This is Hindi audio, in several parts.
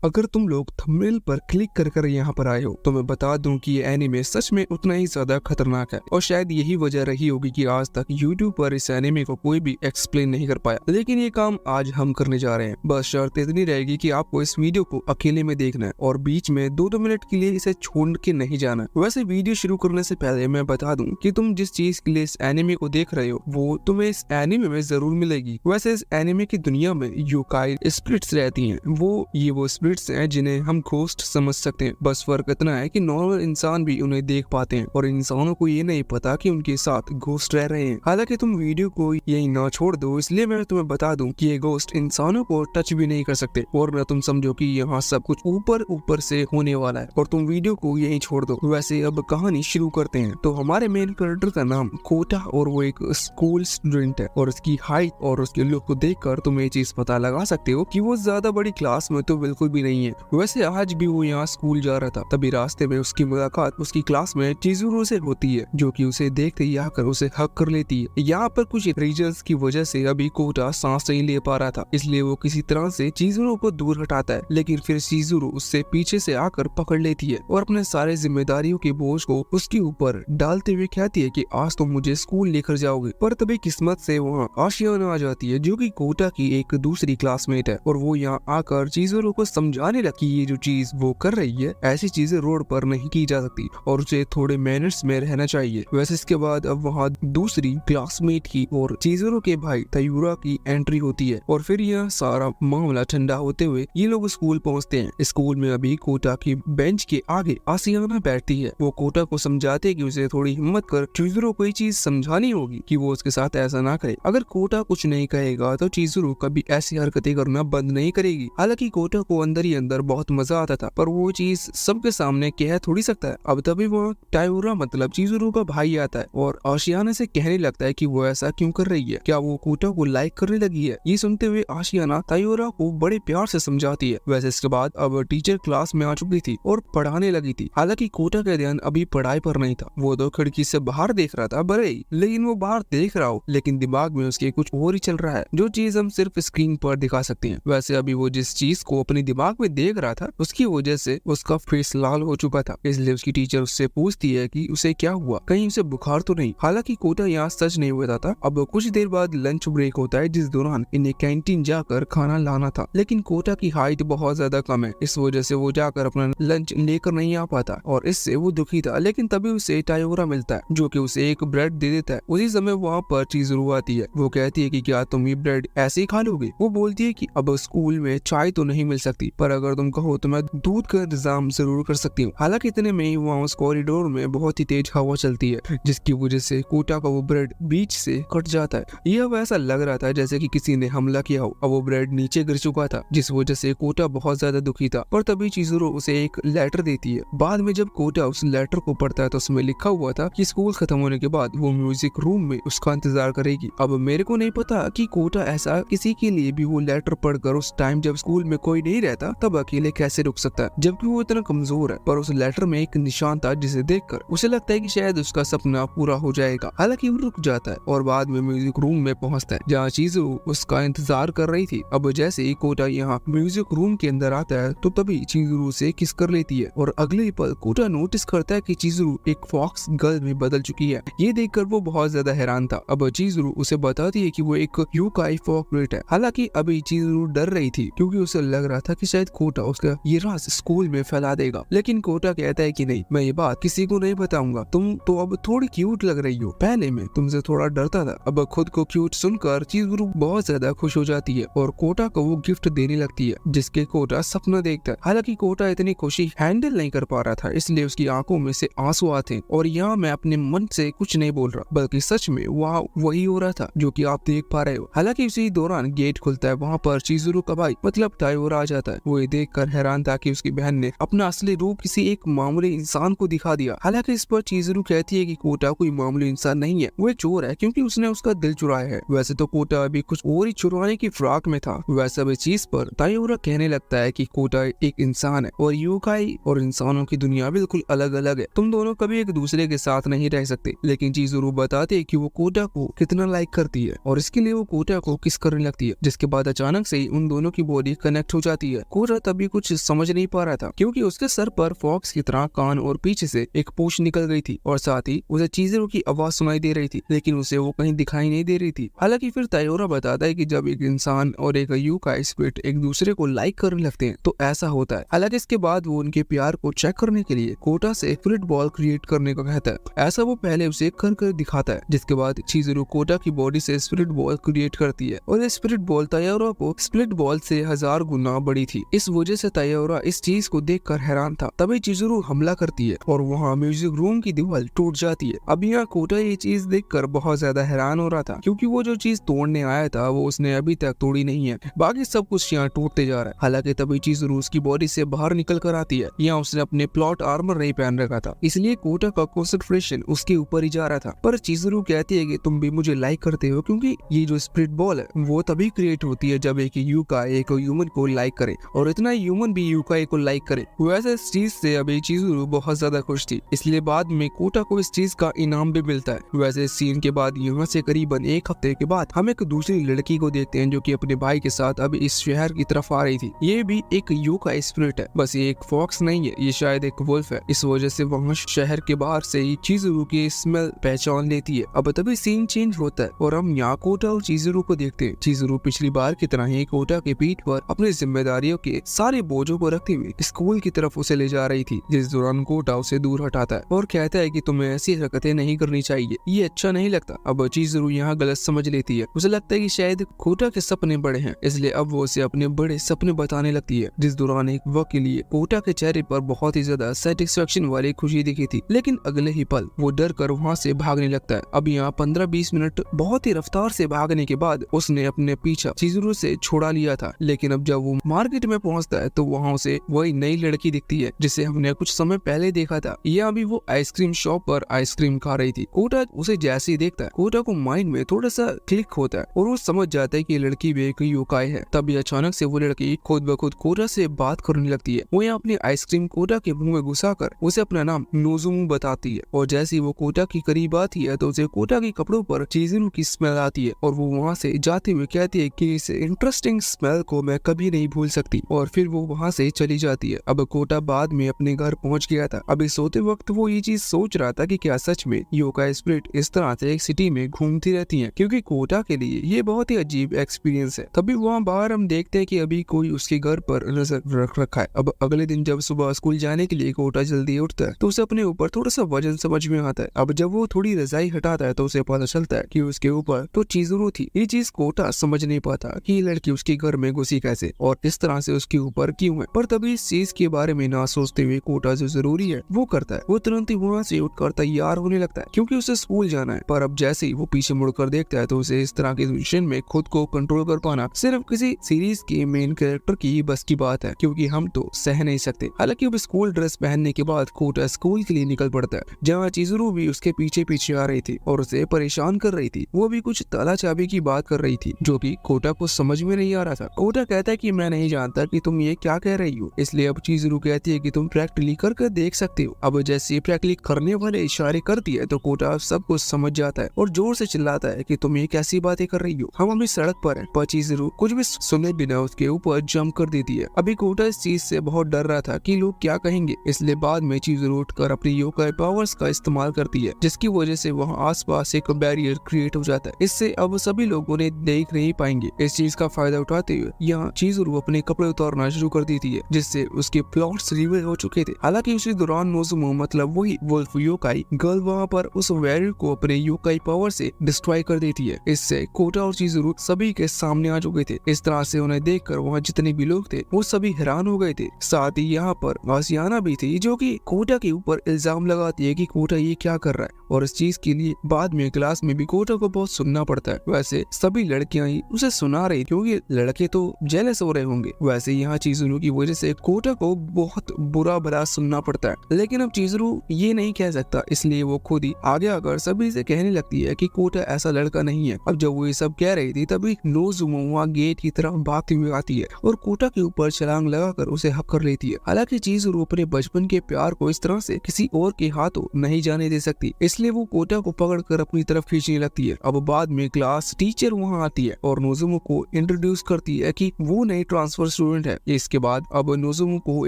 अगर तुम लोग थंबनेल पर क्लिक कर यहाँ पर आए हो तो मैं बता दूं कि ये एनिमे सच में उतना ही ज्यादा खतरनाक है और शायद यही वजह रही होगी कि आज तक YouTube पर इस एनिमे को कोई भी एक्सप्लेन नहीं कर पाया। लेकिन ये काम आज हम करने जा रहे हैं। बस शर्त इतनी रहेगी कि आपको इस वीडियो को अकेले में देखना है और बीच में 2-2 मिनट के लिए इसे छोड़ के नहीं जाना है। वैसे वीडियो शुरू करने से पहले मैं बता दूं कि तुम जिस चीज के लिए इस एनिमे को देख रहे हो वो तुम्हें इस एनिमे में जरूर मिलेगी। वैसे इस एनिमे की दुनिया में योकाई स्पिरिट्स रहती हैं। वो स्पिरिट्स हैं जिन्हें हम घोस्ट समझ सकते हैं। बस फर्क इतना है कि नॉर्मल इंसान भी उन्हें देख पाते हैं और इंसानों को ये नहीं पता कि उनके साथ घोस्ट रह रहे हैं। हालांकि तुम वीडियो को यही ना छोड़ दो, इसलिए मैं तुम्हें बता दूं कि ये घोस्ट इंसानों को टच भी नहीं कर सकते और न तुम समझो कि यहाँ सब कुछ ऊपर से होने वाला है और तुम वीडियो को यही छोड़ दो। वैसे अब कहानी शुरू करते हैं। तो हमारे मेन कैरेक्टर का नाम कोटा और वो एक स्कूल स्टूडेंट है और उसकी हाइट और उसके लुक को देखकर तुम ये चीज पता लगा सकते हो कि वो ज्यादा बड़ी क्लास में तो बिल्कुल भी नहीं है। वैसे आज भी वो यहाँ स्कूल जा रहा था, तभी रास्ते में उसकी मुलाकात उसकी क्लास में चिजुरो से होती है, जो कि उसे देखते ही आकर उसे हक कर लेती है। यहाँ पर कुछ रीजंस की वजह से अभी कोटा सांस नहीं ले पा रहा था, इसलिए वो किसी तरह से चिजुरो को दूर हटाता है। लेकिन फिर चिजुरो उससे पीछे से आकर पकड़ लेती है और अपने सारे जिम्मेदारियों के बोझ को उसके ऊपर डालते हुए कहती है कि आज तो मुझे स्कूल लेकर जाओगे। पर तभी किस्मत से वहाँ आशियाना आ जाती है, जो कि कोटा की एक दूसरी क्लासमेट है और वो यहाँ आकर चिजुरो को समझाने लगी ये जो चीज वो कर रही है, ऐसी चीजें रोड पर नहीं की जा सकती और उसे थोड़े मैनर्स में रहना चाहिए। वैसे इसके बाद अब वहाँ दूसरी क्लासमेट की और चिजुरो के भाई तयूरा की एंट्री होती है और फिर यह सारा मामला ठंडा होते हुए ये लोग स्कूल पहुँचते हैं। स्कूल में अभी कोटा की बेंच के आगे आशियाना बैठती है। वो कोटा को समझाते कि उसे थोड़ी हिम्मत कर चिजुरो को ये चीज समझानी होगी कि वो उसके साथ ऐसा ना करे। अगर कोटा कुछ नहीं कहेगा तो चिजुरो कभी ऐसी हरकतें करना बंद नहीं करेगी। हालांकि कोटा को अंदर ही अंदर बहुत मजा आता था, पर वो चीज सबके सामने कह थोड़ी सकता है। अब तभी वो टायोरा मतलब चिजुरो का भाई आता है और आशियाना से कहने लगता है कि वो ऐसा क्यों कर रही है, क्या वो कोटा को लाइक करने लगी है। ये सुनते हुए आशियाना टायोरा को बड़े प्यार से समझाती है। वैसे इसके बाद अब टीचर क्लास में आ चुकी थी और पढ़ाने लगी थी। हालांकि कोटा का ध्यान अभी पढ़ाई पर नहीं था, वो तो खिड़की से बाहर देख रहा था भले ही, लेकिन वो बाहर देख रहा हो लेकिन दिमाग में उसके कुछ और ही चल रहा है, जो चीज हम सिर्फ स्क्रीन पर दिखा सकते हैं। वैसे अभी वो जिस चीज को अपने दिमाग में देख रहा था उसकी वजह से उसका फेस लाल हो चुका था, इसलिए उसकी टीचर उससे पूछती है कि उसे क्या हुआ, कहीं उसे बुखार तो नहीं। हालांकि कोटा यहाँ सच नहीं हुआ था। अब कुछ देर बाद लंच ब्रेक होता है, जिस दौरान इन्हें कैंटीन जाकर खाना लाना था, लेकिन कोटा की हाइट बहुत ज्यादा कम है, इस वजह से वो जाकर अपना लंच लेकर नहीं आ पाता और इससे वो दुखी था। लेकिन तभी उसे टायोरा मिलता है जो कि उसे एक ब्रेड दे देता है। उसी समय वहाँ पर चिजुरो आती है। वो कहती है कि क्या तुम ये ब्रेड ऐसे ही खा लोगे। वो बोलती है कि अब स्कूल में चाय तो नहीं मिल सकती, पर अगर तुम कहो तो मैं दूध का इंतजाम जरूर कर सकती हूँ। हालांकि इतने में ही वहाँ उस कॉरिडोर में बहुत ही तेज हवा चलती है, जिसकी वजह से कोटा का वो ब्रेड बीच से कट जाता है। यह अब ऐसा लग रहा था जैसे कि किसी ने हमला किया हो। अब वो ब्रेड नीचे गिर चुका था, जिस वजह से कोटा बहुत ज्यादा दुखी था। पर तभी चिजुरो उसे एक लेटर देती है। बाद में जब कोटा उस लेटर को पढ़ता है तो उसमें लिखा हुआ था कि स्कूल खत्म होने के बाद वो म्यूजिक रूम में उसका इंतजार करेगी। अब मेरे को नहीं पता कि कोटा ऐसा किसी के लिए भी वो लेटर पढ़कर उस टाइम जब स्कूल में कोई नहीं रहता तब अकेले कैसे रुक सकता है, जबकि वो इतना कमजोर है। पर उस लेटर में एक निशान था जिसे देखकर उसे लगता है कि शायद उसका सपना पूरा हो जाएगा। हालांकि वो रुक जाता है और बाद में म्यूजिक रूम में पहुंचता है जहाँ चिजुरो उसका इंतजार कर रही थी। अब जैसे ही कोटा यहाँ म्यूजिक रूम के अंदर आता है तो तभी चिजुरो से किस कर लेती है और अगले ही पल कोटा नोटिस करता है कि चिजुरो एक फॉक्स गर्ल में बदल चुकी है। ये देखकर वो बहुत ज्यादा हैरान था। अब चिजुरो उसे बताती है कि वो एक योकाई फॉकरेट है। हालांकि अभी चिजुरो डर रही थी क्योंकि उसे लग रहा था कि शायद कोटा उसका ये राज स्कूल में फैला देगा, लेकिन कोटा कहता है कि नहीं, मैं ये बात किसी को नहीं बताऊंगा। तुम तो अब थोड़ी क्यूट लग रही हो, पहले मैं तुमसे थोड़ा डरता था। अब खुद को क्यूट सुनकर चिजुरो बहुत ज्यादा खुश हो जाती है और कोटा को वो गिफ्ट देने लगती है जिसके कोटा सपना देखता है। हालांकि कोटा इतनी खुशी हैंडल नहीं कर पा रहा था, इसलिए उसकी आंखों में से आंसू आते हैं और यहाँ मैं अपने मन से कुछ नहीं बोल रहा, बल्कि सच में वहाँ वही हो रहा था जो कि आप देख पा रहे हो। हालांकि उसी दौरान गेट खुलता है, वहाँ पर चिजुरो का भाई मतलब टायोरा आ जाता है। वो ये देखकर हैरान था कि उसकी बहन ने अपना असली रूप किसी एक मामूली इंसान को दिखा दिया। हालांकि इस पर चिजुरो कहती है कि कोटा कोई मामूली इंसान नहीं है, वो एक चोर है क्योंकि उसने उसका दिल चुराया है। वैसे तो कोटा अभी कुछ और ही चुराने की फिराक में था। वैसे अब इस चीज पर टायोरा कहने लगता है कि कोटा एक इंसान है और योकाई और इंसानों की दुनिया बिल्कुल अलग अलग है, तुम दोनों कभी एक दूसरे के साथ नहीं रह सकते। लेकिन चिजुरो बताते है कि वो कोटा को कितना लाइक करती है और इसके लिए वो कोटा को किस करने लगती है, जिसके बाद अचानक से ही उन दोनों की बॉडी कनेक्ट हो जाती है कोटा तभी कुछ समझ नहीं पा रहा था क्योंकि उसके सर पर फॉक्स की तरह कान और पीछे से एक पूंछ निकल गई थी और साथ ही उसे चीजों की आवाज सुनाई दे रही थी, लेकिन उसे वो कहीं दिखाई नहीं दे रही थी। हालांकि फिर तायोरा बताता है कि जब एक इंसान और एक यूकाई स्पिरिट एक दूसरे को लाइक करने लगते हैं तो ऐसा होता है। हालांकि इसके बाद वो उनके प्यार को चेक करने के लिए कोटा से स्पिरिट बॉल क्रिएट करने को कहता है। ऐसा वो पहले उसे कर दिखाता है, जिसके बाद चिज़ुरू कोटा की बॉडी से स्पिरिट बॉल क्रिएट करती है और ये स्पिरिट बॉल तायोरा को स्प्लिट बॉल से 1000 गुना बड़ी थी। इस वजह से तायोरा इस चीज को देखकर हैरान था। तभी चिज़ुरू हमला करती है और वहाँ म्यूजिक रूम की दीवार टूट जाती है। अब यहाँ कोटा ये चीज देखकर बहुत ज्यादा हैरान हो रहा था क्योंकि वो जो चीज तोड़ने आया था वो उसने अभी तक तोड़ी नहीं है, बाकी सब कुछ यहाँ टूटते जा रहा है। हालांकि तभी चिज़ुरू उसकी बॉडी से बाहर निकल कर आती है। यहाँ उसने अपने प्लॉट आर्मर नहीं पहन रखा था, इसलिए कोटा का कंसंट्रेशन उसके ऊपर ही जा रहा था। पर चिज़ुरू कहती है कि तुम भी मुझे लाइक करते हो क्योंकि ये जो स्पिरिट बॉल है वो तभी क्रिएट होती है जब एक यूकाई एक ह्यूमन को लाइक करे और इतना ह्यूमन भी यूकाई को लाइक करे। वैसे इस चीज से अभी चिज़ुरू बहुत ज्यादा खुश थी, इसलिए बाद में कोटा को इस चीज का इनाम भी मिलता है। वैसे इस सीन के बाद यहाँ से करीबन एक हफ्ते के बाद हम एक दूसरी लड़की को देखते हैं जो कि अपने भाई के साथ अभी इस शहर की तरफ आ रही थी। ये भी एक यूकाई स्पिरिट है, बस ये एक फॉक्स नहीं है, ये शायद एक वुल्फ है। इस वजह से वहाँ शहर के बाहर से ही चिज़ुरू की स्मेल पहचान लेती है। अब तभी सीन चेंज होता है और हम यहाँ कोटा और चिज़ुरू को देखते हैं। चिज़ुरू पिछली बार की तरह ही कोटा के पीठ पर अपनी जिम्मेदारियों के सारे बोझों को रखते हुए स्कूल की तरफ उसे ले जा रही थी, जिस दौरान कोटा उसे दूर हटाता है और कहता है कि तुम्हें ऐसी हरकतें नहीं करनी चाहिए, ये अच्छा नहीं लगता। अब चिज़ुरू यहाँ गलत समझ लेती है, उसे लगता है कि शायद कोटा के सपने बड़े हैं, इसलिए अब वो उसे अपने बड़े सपने बताने लगती है। जिस दौरान एक वक्त के लिए कोटा के चेहरे पर बहुत ही ज्यादा सेटिस्फेक्शन वाली खुशी दिखी थी, लेकिन अगले ही पल वो डर कर वहाँ से भागने लगता है। अब यहाँ 15-20 मिनट बहुत ही रफ्तार से भागने के बाद उसने अपने पीछा चिज़ुरू से छोड़ा लिया था, लेकिन अब जब वो मार्केट में पहुँचता है तो वहाँ उसे वही नई लड़की दिखती है जिसे हमने कुछ समय पहले देखा था। यहाँ भी वो आइसक्रीम शॉप पर आइसक्रीम खा रही थी। कोटा उसे जैसे ही देखता है, कोटा को माइंड में थोड़ा सा क्लिक होता है और वो समझ जाता है कि ये लड़की भी एक यूकाई है। तभी अचानक से वो लड़की खुद ब खुद कोटा से बात करने लगती है। वो यहाँ अपनी आइसक्रीम कोटा के मुंह में घुसाकर उसे अपना नाम नोज़ुमु बताती है और जैसे ही वो कोटा की करीब आती है तो उसे कोटा के कपड़ों पर चिज़ुरू की स्मेल आती है और वो वहाँ से जाते हुए कहती है कि इस इंटरेस्टिंग स्मेल को मैं कभी नहीं भूल सकती, और फिर वो वहाँ से चली जाती है। अब कोटा बाद में अपने घर पहुँच गया था। अभी सोते वक्त वो ये चीज सोच रहा था कि क्या सच में योकाई स्पिरिट इस तरह से एक सिटी में घूमती रहती हैं, क्योंकि कोटा के लिए ये बहुत ही अजीब एक्सपीरियंस है। तभी वहाँ बाहर हम देखते हैं कि अभी कोई उसके घर पर नजर रख रखा है। अब अगले दिन जब सुबह स्कूल जाने के लिए कोटा जल्दी उठता है तो उसे अपने ऊपर थोड़ा सा वजन समझ में आता है। अब जब वो थोड़ी रजाई हटाता है तो उसे पता चलता है कि उसके ऊपर तो चिज़ुरू थी। ये चीज कोटा समझ नहीं पाता कि ये लड़की उसके घर में घुसी कैसे और इस तरह से उसके ऊपर क्यों है। पर तभी इस चीज के बारे में ना सोचते हुए कोटा जो जरूरी है वो करता है। वो तुरंत ही वहाँ से उठकर तैयार होने लगता है क्योंकि उसे स्कूल जाना है। पर अब जैसे ही वो पीछे मुड़कर देखता है तो उसे इस तरह के सिचुएशन में खुद को कंट्रोल कर पाना सिर्फ किसी सीरीज के मेन कैरेक्टर की बस की बात है, क्योंकि हम तो सह नहीं सकते। हालांकि अब स्कूल ड्रेस पहनने के बाद कोटा स्कूल के लिए निकल पड़ता है, जहाँ चिज़ुरू भी उसके पीछे पीछे आ रही थी और उसे परेशान कर रही थी। वो भी कुछ ताला चाबी की बात कर रही थी जो कि कोटा को समझ में नहीं आ रहा था। कोटा कहता है कि मैं नहीं जानता कि तुम ये क्या कह रही हो, इसलिए अब चिज़ुरू कहती है कि तुम प्रैक्टिकली करके देख सकते हो। अब जैसे प्रैक्टिकली करने वाले इशारे करती है तो कोटा सब कुछ समझ जाता है और जोर से चिल्लाता है कि तुम ये कैसी बातें कर रही हो, हम अभी सड़क पर हैं। पर चिज़ुरू कुछ भी सुने बिना उसके ऊपर जंप कर देती है। अभी कोटा इस चीज से बहुत डर रहा था कि लोग क्या कहेंगे, इसलिए बाद में चिज़ुरू उठकर अपनी योकाई पावर्स का इस्तेमाल करती है, जिसकी वजह से वहाँ आसपास एक बैरियर क्रिएट हो जाता है। इससे अब सभी लोग उन्हें देख नहीं पाएंगे। इस चीज का फायदा उठाते हुए यहाँ चिज़ुरू अपने कपड़े उतारना शुरू कर देती है, जिससे उसके प्लॉट्स रिवील हो चुके थे। हालांकि उसी दौरान नोज़ुमु मतलब वही वुल्फ योकाई गर्ल वहाँ पर उस बैरियर को अपने योकाई पावर से डिस्ट्रॉय कर देती है। इससे कोटा और चिज़ुरू सभी के सामने आ चुके थे। इस तरह से उन्हें देखकर वहाँ जितने भी लोग थे वो सभी हैरान हो गए थे। साथ ही यहाँ पर आसियाना भी थी जो कि कोटा के ऊपर इल्जाम लगाती है कि कोटा ये क्या कर रहा है, और इस चीज के लिए बाद में क्लास में भी कोटा को बहुत सुनना पड़ता है। वैसे सभी लड़कियां ही उसे सुना रही क्योंकि लड़के तो जेलस हो रहे होंगे। वैसे यहाँ चिज़ुरू की वजह से कोटा को बहुत बुरा भला सुनना पड़ता है, लेकिन अब चिज़ुरू ये नहीं कह सकता, इसलिए वो खुद ही आगे आकर सभी से कहने लगती है कि कोटा ऐसा लड़का नहीं है। अब जब वो ये सब कह रही थी तभी नोज़ुमु वहाँ गेट की तरफ भागती हुई आती है और कोटा के ऊपर छलांग लगाकर उसे हक कर लेती है। हालांकि चिज़ुरू अपने बचपन के प्यार को इस तरह से किसी और के हाथों नहीं जाने दे सकती, इसलिए वो कोटा को पकड़कर अपनी तरफ खींचने लगती है। अब बाद में क्लास टीचर वहाँ आती है और नोज़ुमु को इंट्रोड्यूस करती है कि वो नई ट्रांसफर स्टूडेंट है। इसके बाद अब नोज़ुमु को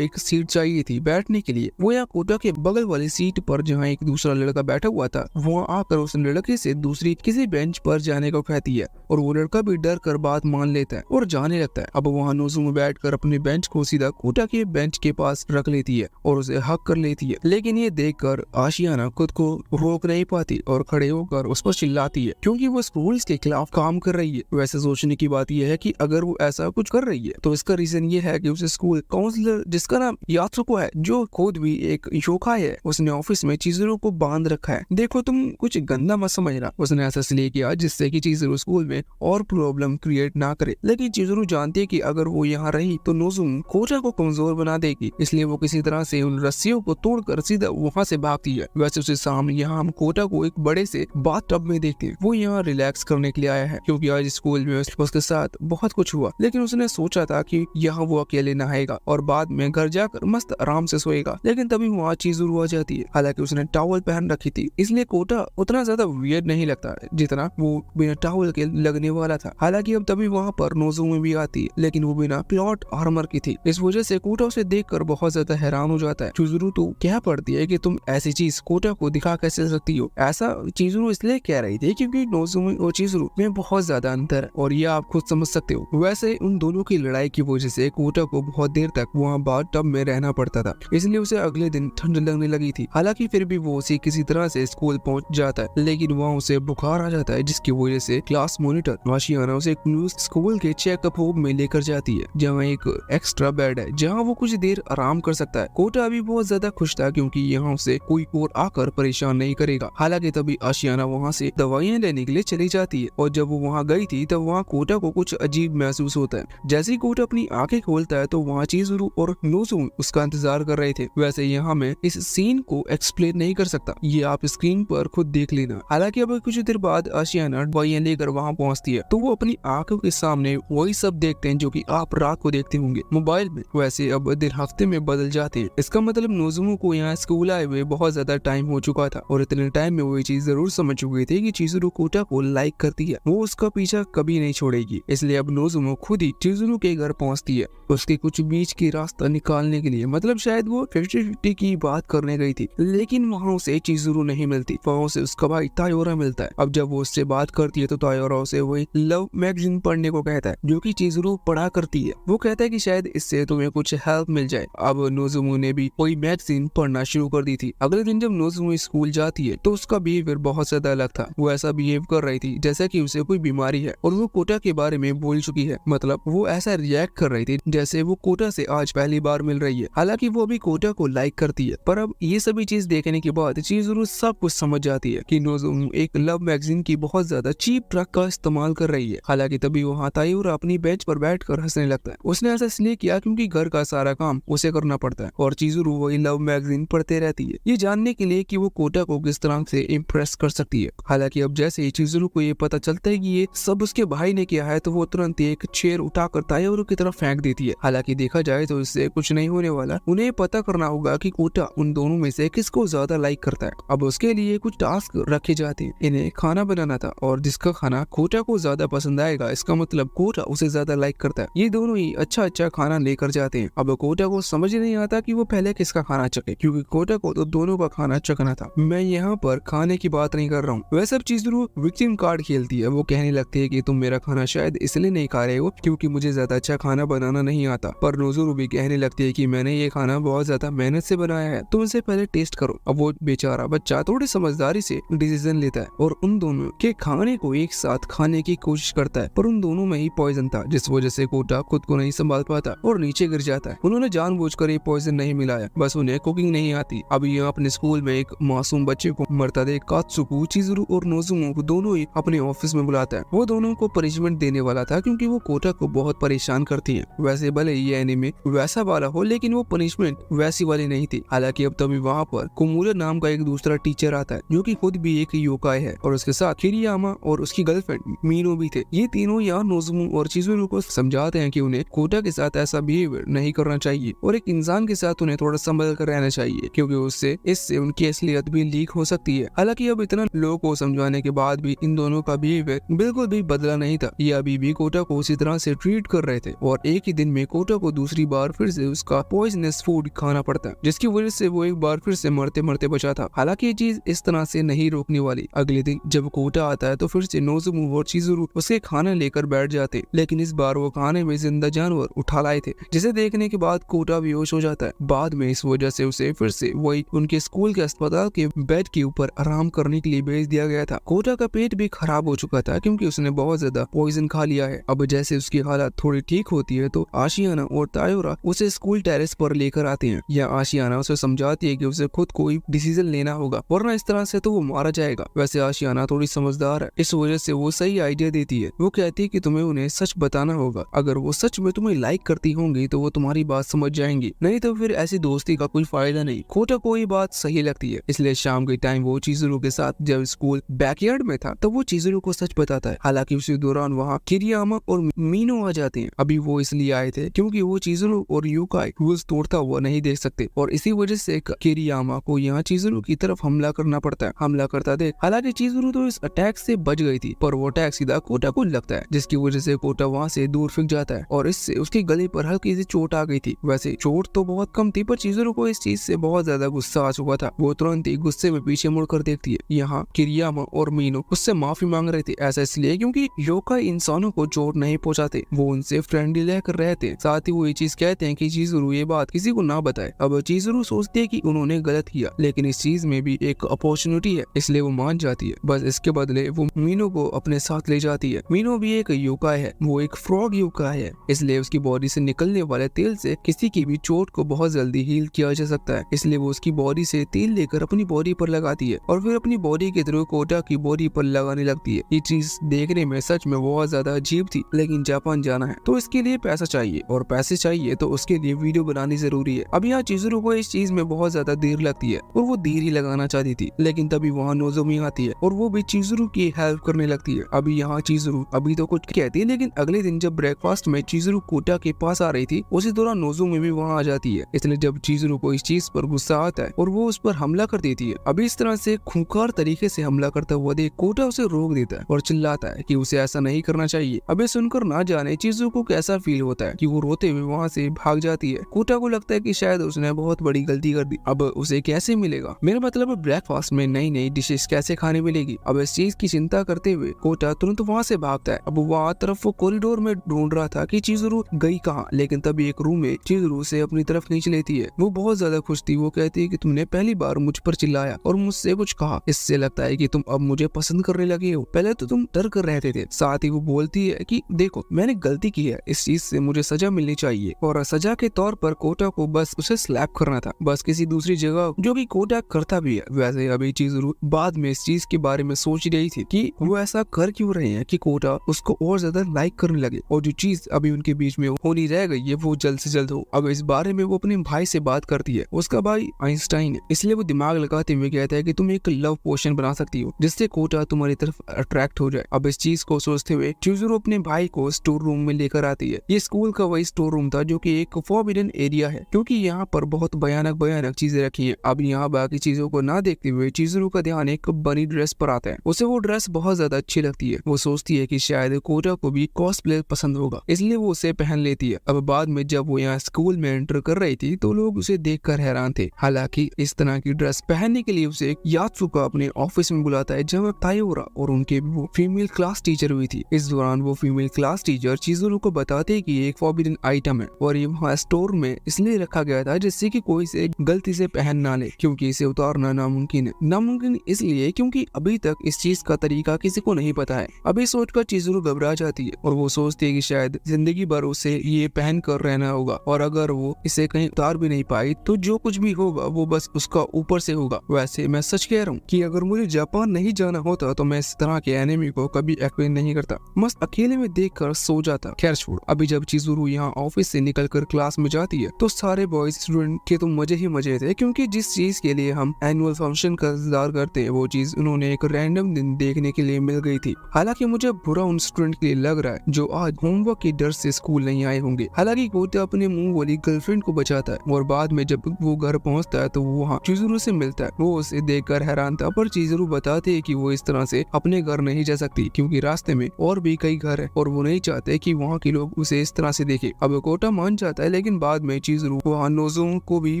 एक सीट चाहिए थी बैठने के लिए। वो यहाँ कोटा के बगल वाली सीट पर जहाँ एक दूसरा लड़का बैठा हुआ था, वहाँ आकर उस लड़के से दूसरी किसी बेंच पर जाने को कहती है और वो लड़का भी डर कर बात मान लेता है और जाने लगता है। अब वहाँ नोज़ुमु बैठकर अपने बेंच को सीधा कोटा के बेंच के पास रख लेती है और उसे हक कर लेती है। लेकिन ये देखकर आशियाना खुद को रोक नहीं पाती और खड़े होकर उस पर चिल्लाती है, क्योंकि वो स्कूल्स के खिलाफ काम कर रही है। वैसे सोचने की बात यह है कि अगर वो ऐसा कुछ कर रही है तो इसका रीजन ये है कि उसे स्कूल काउंसलर, जिसका नाम यात्सुको है, जो खुद भी एक योकाई है, उसने ऑफिस में चिज़ुरू को बांध रखा है। देखो तुम कुछ गंदा मत समझना, उसने ऐसा इसलिए किया जिससे कि चिज़ुरू स्कूल में और प्रॉब्लम क्रिएट ना करे। लेकिन चिज़ुरू जानती है कि अगर वो यहाँ रही तो नोज़ुमु कोटा को कमजोर बना देगी, इसलिए वो किसी तरह से उन रस्सियों को तोड़कर सीधा वहाँ से भागती है। वैसे उसे सामने यहाँ हम कोटा को एक बड़े से बाथटब में देखते हैं। वो यहाँ रिलैक्स करने के लिए आया है, क्योंकि आज स्कूल में उसके साथ बहुत कुछ हुआ। लेकिन उसने सोचा था कि यहाँ वो अकेले नहाएगा और बाद में घर जाकर मस्त आराम से सोएगा। लेकिन तभी वहाँ चिज़ुरू आ जाती है। हालांकि उसने टॉवल पहन रखी थी, इसलिए कोटा उतना ज्यादा वियर्ड नहीं लगता जितना वो बिना टॉवल के लगने वाला था। हालांकि अब तभी वहाँ पर नोज़ुमु भी आती है, लेकिन वो बिना प्लॉट आर्मर की थी। इस वजह से कोटा उसे देखकर बहुत ज्यादा हैरान हो जाता है। चिज़ुरू तो क्या पड़ती है कि तुम ऐसी चीज कोटा को दिखा कैसे सकती हो। ऐसा चिज़ुरू इसलिए कह रही थी क्योंकि नोज़ुमु और चिज़ुरू में बहुत ज्यादा अंतर है और ये आप खुद समझ सकते हो। वैसे उन दोनों की लड़ाई की वजह से कोटा को बहुत देर तक वहाँ बाथटब में रहना पड़ता था, इसलिए उसे अगले दिन ठंड लगने लगी थी। हालांकि फिर भी वो उसे किसी तरह से स्कूल पहुंच जाता है, लेकिन वहाँ उसे बुखार आ जाता है, जिसकी वजह से क्लास मॉनिटर आशियाना उसे स्कूल के चेकअप होम में लेकर जाती है, जहाँ एक एक्स्ट्रा बेड है जहाँ वो कुछ देर आराम कर सकता है। कोटा अभी बहुत ज्यादा खुश था क्योंकि यहाँ उसे कोई और आकर परेशान नहीं करेगा। हालांकि तभी आशियाना वहाँ से दवाइयाँ लेने के लिए चली जाती है और जब वो वहाँ गई थी तब वहाँ कोटा को कुछ अजीब महसूस होता है। जैसे ही कोटा अपनी आंखें खोलता है तो वहाँ चिज़ुरू और नोज़ुमु उसका इंतजार कर रहे थे। वैसे यहाँ मैं इस सीन को एक्सप्लेन नहीं कर सकता, ये आप स्क्रीन पर खुद देख लेना। हालांकि अब कुछ देर बाद आशियाना दवाइयाँ लेकर वहाँ पहुँचती है तो वो अपनी आंखों के सामने वही सब देखते हैं जो कि आप रात को देखते होंगे मोबाइल में। वैसे अब दिन हफ्ते में बदल जाते हैं। इसका मतलब नोज़ुमु को यहाँ स्कूल आए हुए बहुत ज्यादा टाइम हो चुका था और इतने टाइम में वो ये चीज जरूर समझ चुकी थी कि चिज़ुरू कोटा को लाइक करती है, वो उसका पीछा कभी नहीं छोड़ेगी। इसलिए अब नोज़ुमु खुद ही चिज़ुरू के घर पहुँचती है उसके कुछ बीच की रास्ता निकालने के लिए। मतलब शायद वो 50-50 की बात करने गई थी, लेकिन वहाँ उसे चिज़ुरू नहीं मिलती। वहाँ उसे उसका भाई तायोरा मिलता है। अब जब वो उससे बात करती है तो तायोरा उसे वही लव मैगजीन पढ़ने को कहता है जो कि चिज़ुरू पढ़ा करती है। वो कहता है कि शायद इससे तुम्हें कुछ हेल्प मिल जाए। अब नोज़ुमु ने भी कोई मैगजीन पढ़ना शुरू कर दी थी। अगले दिन जब नोज़ुमु स्कूल जाती है तो उसका बिहेवियर बहुत ज्यादा अलग था। वो ऐसा बिहेव कर रही थी जैसा कि उसे कोई बीमारी है और वो कोटा के बारे में बोल चुकी है। मतलब वो ऐसा रिएक्ट कर रही थी जैसे वो कोटा से आज पहली बार मिल रही है। हालांकि वो भी कोटा को लाइक करती है, पर अब ये सभी चीज देखने के बाद चिज़ुरू सब कुछ समझ जाती है कि नोज़ुमु एक लव मैगजीन की बहुत ज्यादा चीप ट्रक का इस्तेमाल कर रही है। हालांकि तभी वहाँ तायोरा अपनी बेंच पर बैठकर हंसने लगता है। उसने ऐसा इसलिए किया क्योंकि घर का सारा काम उसे करना पड़ता है और चिज़ुरू वही लव मैगजीन पढ़ते रहती है, ये जानने के लिए कि वो कोटा को किस तरह से इम्प्रेस कर सकती है। हालांकि अब जैसे ही चिज़ुरू को ये पता चलता है कि ये सब उसके भाई ने किया है तो वो तुरंत एक चेयर उठाकर तायोरा की तरफ फेंक देती है। हालांकि देखा जाए तो इससे कुछ नहीं होने वाला। उन्हें पता करना होगा कि कोटा उन दोनों में से किसको ज्यादा लाइक करता है। अब उसके लिए कुछ टास्क रखे जाते हैं। इन्हें खाना बनाना था और जिसका खाना कोटा को ज्यादा पसंद आएगा, इसका मतलब कोटा उसे ज्यादा लाइक करता है। ये दोनों ही अच्छा खाना लेकर जाते हैं। अब कोटा को समझ नहीं आता कि वो पहले किसका खाना चखे, क्योंकि कोटा को तो दोनों का खाना चखना था। मैं यहाँ पर खाने की बात नहीं कर रहा हूँ। वह सब चिज़ुरू विक्टिम कार्ड खेलती है। वो कहने लगती है कि तुम मेरा खाना शायद इसलिए नहीं खा रहे हो क्योंकि मुझे ज्यादा अच्छा खाना बनाना नहीं आता। पर नोज़ुमु भी कहने लगती है कि मैंने ये खाना बहुत ज्यादा मेहनत से बनाया है, तुम इसे पहले टेस्ट करो। अब वो बेचारा बच्चा थोड़ी समझदारी से डिसीजन लेता है और उन दोनों के खाने को एक साथ खाने की कोशिश करता है, पर उन दोनों में ही पॉइजन था, जिस वजह से कोटा खुद को नहीं संभाल पाता और नीचे गिर जाता है। उन्होंने जानबूझकर ये पॉइजन नहीं मिलाया, बस उन्हें कुकिंग नहीं आती। अभी यहाँ अपने स्कूल में एक मासूम बच्चे को मरता देख कात्सुको चिज़ुरू और नोज़ुमु को दोनों ही अपने ऑफिस में बुलाता है। वो दोनों को पनिशमेंट देने वाला था क्योंकि वो कोटा को बहुत परेशान करती है। वैसे भले ये एनीमे वैसा वाला हो, लेकिन वो पनिशमेंट वैसी वाली नहीं थी। हालांकि अब तभी वहाँ पर कुमुरा नाम का एक दूसरा टीचर आता है जो कि खुद भी एक योकाई है और उसके साथ किरियामा और उसकी गर्लफ्रेंड मीनो भी थे। ये तीनों यहाँ नोज़ुमु और चिज़ुरू को समझाते हैं कि उन्हें कोटा के साथ ऐसा बिहेवियर नहीं करना चाहिए और एक इंसान के साथ उन्हें थोड़ा संभल कर रहना चाहिए, क्योंकि इससे उनकी असलियत भी लीक हो सकती है। हालांकि अब इतना लोगों को समझाने के बाद भी इन दोनों का बिहेवियर बिल्कुल भी बदला नहीं था। ये अभी भी कोटा को उसी तरह से ट्रीट कर रहे थे और और एक ही दिन में कोटा को दूसरी बार फिर से उसका पॉइजनस फूड खाना पड़ता है, जिसकी वजह से वो एक बार फिर से मरते मरते बचा था। हालांकि ये चीज इस तरह से नहीं रोकने वाली। अगले दिन जब कोटा आता है तो फिर से नोज़ुमु और चिज़ुरु उसके खाना लेकर बैठ जाते, लेकिन इस बार वो खाने में जिंदा जानवर उठा लाए थे, जिसे देखने के बाद कोटा बेहोश हो जाता है। बाद में इस वजह से उसे फिर से वही उनके स्कूल के अस्पताल के बेड के ऊपर आराम करने के लिए भेज दिया गया था। कोटा का पेट भी खराब हो चुका था क्योंकि उसने बहुत ज्यादा पॉइजन खा लिया है। अब जैसे उसकी हालत थोड़ी ठीक होती है तो आशियाना और तायोरा उसे स्कूल टेरेस पर लेकर आते हैं। या आशियाना उसे समझाती है कि उसे खुद कोई डिसीजन लेना होगा, वरना इस तरह से तो वो मारा जाएगा। वैसे आशियाना थोड़ी समझदार है, इस वजह से वो सही आइडिया देती है। वो कहती है कि तुम्हें उन्हें सच बताना होगा, अगर वो सच में तुम्हें लाइक करती होंगी तो वो तुम्हारी बात समझ जाएंगी, नहीं तो फिर ऐसी दोस्ती का कोई फायदा नहीं। कोटा को ये बात सही लगती है, इसलिए शाम के टाइम वो चिज़ुरु के साथ जब स्कूल बैकयार्ड में था तो वो चिज़ुरु को सच बताता है। हालांकि उसी दौरान वहाँ किरियामा और मीनो आ जाते हैं। अभी वो इसलिए आए थे क्योंकि वो चिज़ुरु और यूकाई रूल्स तोड़ता हुआ नहीं देख सकते, और इसी वजह से किरियामा को यहाँ चिज़ुरु की तरफ हमला करना पड़ता है। हमला करता देख हालांकि चिज़ुरु तो इस अटैक से बच गई थी, पर वो अटैक सीधा कोटा को लगता है, जिसकी वजह से कोटा वहाँ से दूर फिक जाता है और इससे उसके गले पर हल्की सी चोट आ गई थी। वैसे चोट तो बहुत कम थी, पर चिज़ुरु को इस चीज से बहुत ज्यादा गुस्सा आ चुका था। वो तुरंत ही गुस्से में पीछे मुड़कर देखती है। यहाँ किरियामा और मीनो उससे माफी मांग रहे थे, ऐसा इसलिए क्योंकि योकाई इंसानों को चोट नहीं पहुंचाते, वो उनसे फ्रेंडली रहकर रहते। साथ ही वो ये चीज कहते हैं कि चिज़ुरु ये बात किसी को ना बताए। अब चिज़ुरु सोचती है कि उन्होंने गलत किया, लेकिन इस चीज में भी एक अपॉर्चुनिटी है, इसलिए वो मान जाती है। बस इसके बदले वो मीनो को अपने साथ ले जाती है। मीनो भी एक योकाई है, वो एक फ्रॉग योकाई है, इसलिए उसकी बॉडी से निकलने वाले तेल से किसी की भी चोट को बहुत जल्दी हील किया जा सकता है। इसलिए वो उसकी बॉडी से तेल लेकर अपनी बॉडी पर लगाती है और फिर अपनी बॉडी के थ्रू कोटा की बॉडी पर लगाने लगती है। ये चीज देखने में सच में बहुत ज्यादा अजीब थी, लेकिन जापान जाना है तो इसके लिए पैसा चाहिए, और पैसे चाहिए तो उसके लिए वीडियो बनानी जरूरी है। अब यहाँ चिज़ुरु को इस चीज में बहुत ज्यादा देर लगती है और वो देर ही लगाना चाहती थी, लेकिन तभी वहाँ नोज़ोमी आती है और वो भी चिज़ुरु की हेल्प करने लगती है। अभी यहाँ चिज़ुरु अभी तो कुछ कहती है, लेकिन अगले दिन जब ब्रेकफास्ट में चिज़ुरु कोटा के पास आ रही थी, उसी दौरान नोज़ोमी भी वहाँ आ जाती है। इसलिए जब चिज़ुरु को इस चीज पर गुस्सा आता है और वो उस पर हमला कर देती है। अभी इस तरह से खूंखार तरीके से हमला करता हुआ देख कोटा उसे रोक देता है और चिल्लाता है कि उसे ऐसा नहीं करना चाहिए। अबे सुनकर ना जाने चिज़ुरु को कैसा फील होता है कि वो रोते हुए वहाँ से भाग जाती है। कोटा को लगता है कि शायद उसने बहुत बड़ी गलती कर दी, अब उसे कैसे मिलेगा, मेरा मतलब ब्रेकफास्ट में नई नई डिशेस कैसे खाने मिलेगी। अब इस चीज की चिंता करते हुए कोटा तुरंत वहाँ से भागता है। अब वहाँ तरफ वो कॉरिडोर में ढूंढ रहा था कि चिज़ुरु गई कहाँ, लेकिन तभी एक रूम में चिज़ुरु उसे अपनी तरफ खींच लेती है। वो बहुत ज्यादा खुश थी। वो कहती है कि तुमने पहली बार मुझ पर चिल्लाया और मुझसे कुछ कहा, इससे लगता है कि तुम अब मुझे पसंद करने लगे हो, पहले तो तुम डर कर रहते थे। साथ ही वो बोलती है कि देखो मैंने गलती की है, इस चीज से मुझे सजा मिलनी चाहिए, और सजा के तौर पर कोटा को बस उसे स्लैप करना था, बस किसी दूसरी जगह, जो कि कोटा करता भी है। वैसे अभी चिज़ुरु बाद में इस चीज के बारे में सोच रही थी कि वो ऐसा कर क्यों रहे हैं कि कोटा उसको और ज्यादा लाइक करने लगे, और जो चीज अभी उनके बीच में होनी रह गई है वो जल्द से जल्द हो। अब इस बारे में वो अपने भाई से बात करती है। उसका भाई आइंस्टाइन है, इसलिए वो दिमाग लगाते हुए कहता है कि तुम एक लव पोशन बना सकती हो जिससे कोटा तुम्हारी तरफ अट्रैक्ट हो जाए। अब इस चीज को सोचते हुए चिज़ुरु अपने भाई को स्टोर रूम में लेकर आती है। ये स्कूल का वही स्टोर रूम था जो कि एक फॉरबिडन एरिया है, क्योंकि यहाँ पर बहुत भयानक चीजें रखी है। अब यहाँ बाकी चीजों को ना देखते हुए चिज़ुरु का ध्यान एक बनी ड्रेस पर आता है। उसे वो ड्रेस बहुत ज्यादा अच्छी लगती है। वो सोचती है कि शायद कोटा को भी कॉस्प्ले पसंद होगा, इसलिए वो उसे पहन लेती है। अब बाद में जब वो यहाँ स्कूल में एंटर कर रही थी तो लोग उसे देखकर हैरान थे। हालांकि इस तरह की ड्रेस पहनने के लिए उसे यात्सुका अपने ऑफिस में बुलाता है, जहाँ तायोरा और उनके वो फीमेल क्लास टीचर हुई थी। इस दौरान वो फीमेल क्लास टीचर चिज़ुरु को बताते हैं कि ये एक फॉरबिडन आइटम है और ये वहाँ स्टोर में इसलिए रखा गया था जिससे कि कोई इसे गलती से पहन ना ले, क्योंकि इसे उतारना नामुमकिन है। नामुमकिन इसलिए क्योंकि अभी तक इस चीज का तरीका किसी को नहीं पता है। अभी सोचकर चिज़ुरु घबरा जाती है और वो सोचती है कि शायद जिंदगी भर उसे ये पहन कर रहना होगा, और अगर वो इसे कहीं उतार भी नहीं पाई तो जो कुछ भी होगा वो बस उसका ऊपर से होगा। वैसे मैं सच कह रहा हूँ कि अगर मुझे जापान नहीं जाना होता तो मैं इस तरह के एनिमे को कभी एक्सप्लेन नहीं करता, मस्त अकेले में देखकर सो जाता। खैर छोड़, अभी जब चिज़ुरु यहाँ ऑफिस से निकलकर क्लास में जाती है तो सारे बॉयज स्टूडेंट के तो मजे ही मजे थे, क्योंकि जिस चीज के लिए हम एनुअल फंक्शन का इंतजार करते हैं वो चीज उन्होंने एक रैंडम दिन देखने के लिए मिल गई थी। हालांकि मुझे बुरा उन स्टूडेंट के लिए लग रहा है जो आज होमवर्क के डर से स्कूल नहीं आए होंगे। हालांकि कोटा अपने मुंह वाली गर्लफ्रेंड को बचाता है और बाद में जब वो घर पहुंचता है तो वो वहाँ चिज़ुरु से मिलता है। वो उसे देखकर हैरान था, पर चिज़ुरु बताते है कि वो इस तरह से अपने घर नहीं जा सकती क्योंकि रास्ते में और भी कई घर है और वो नहीं चाहते कि वहाँ के लोग उसे इस तरह से देखे। अब कोटा मान जाता है, लेकिन बाद में चिज़ुरू वहाँ नोज़ुमा को भी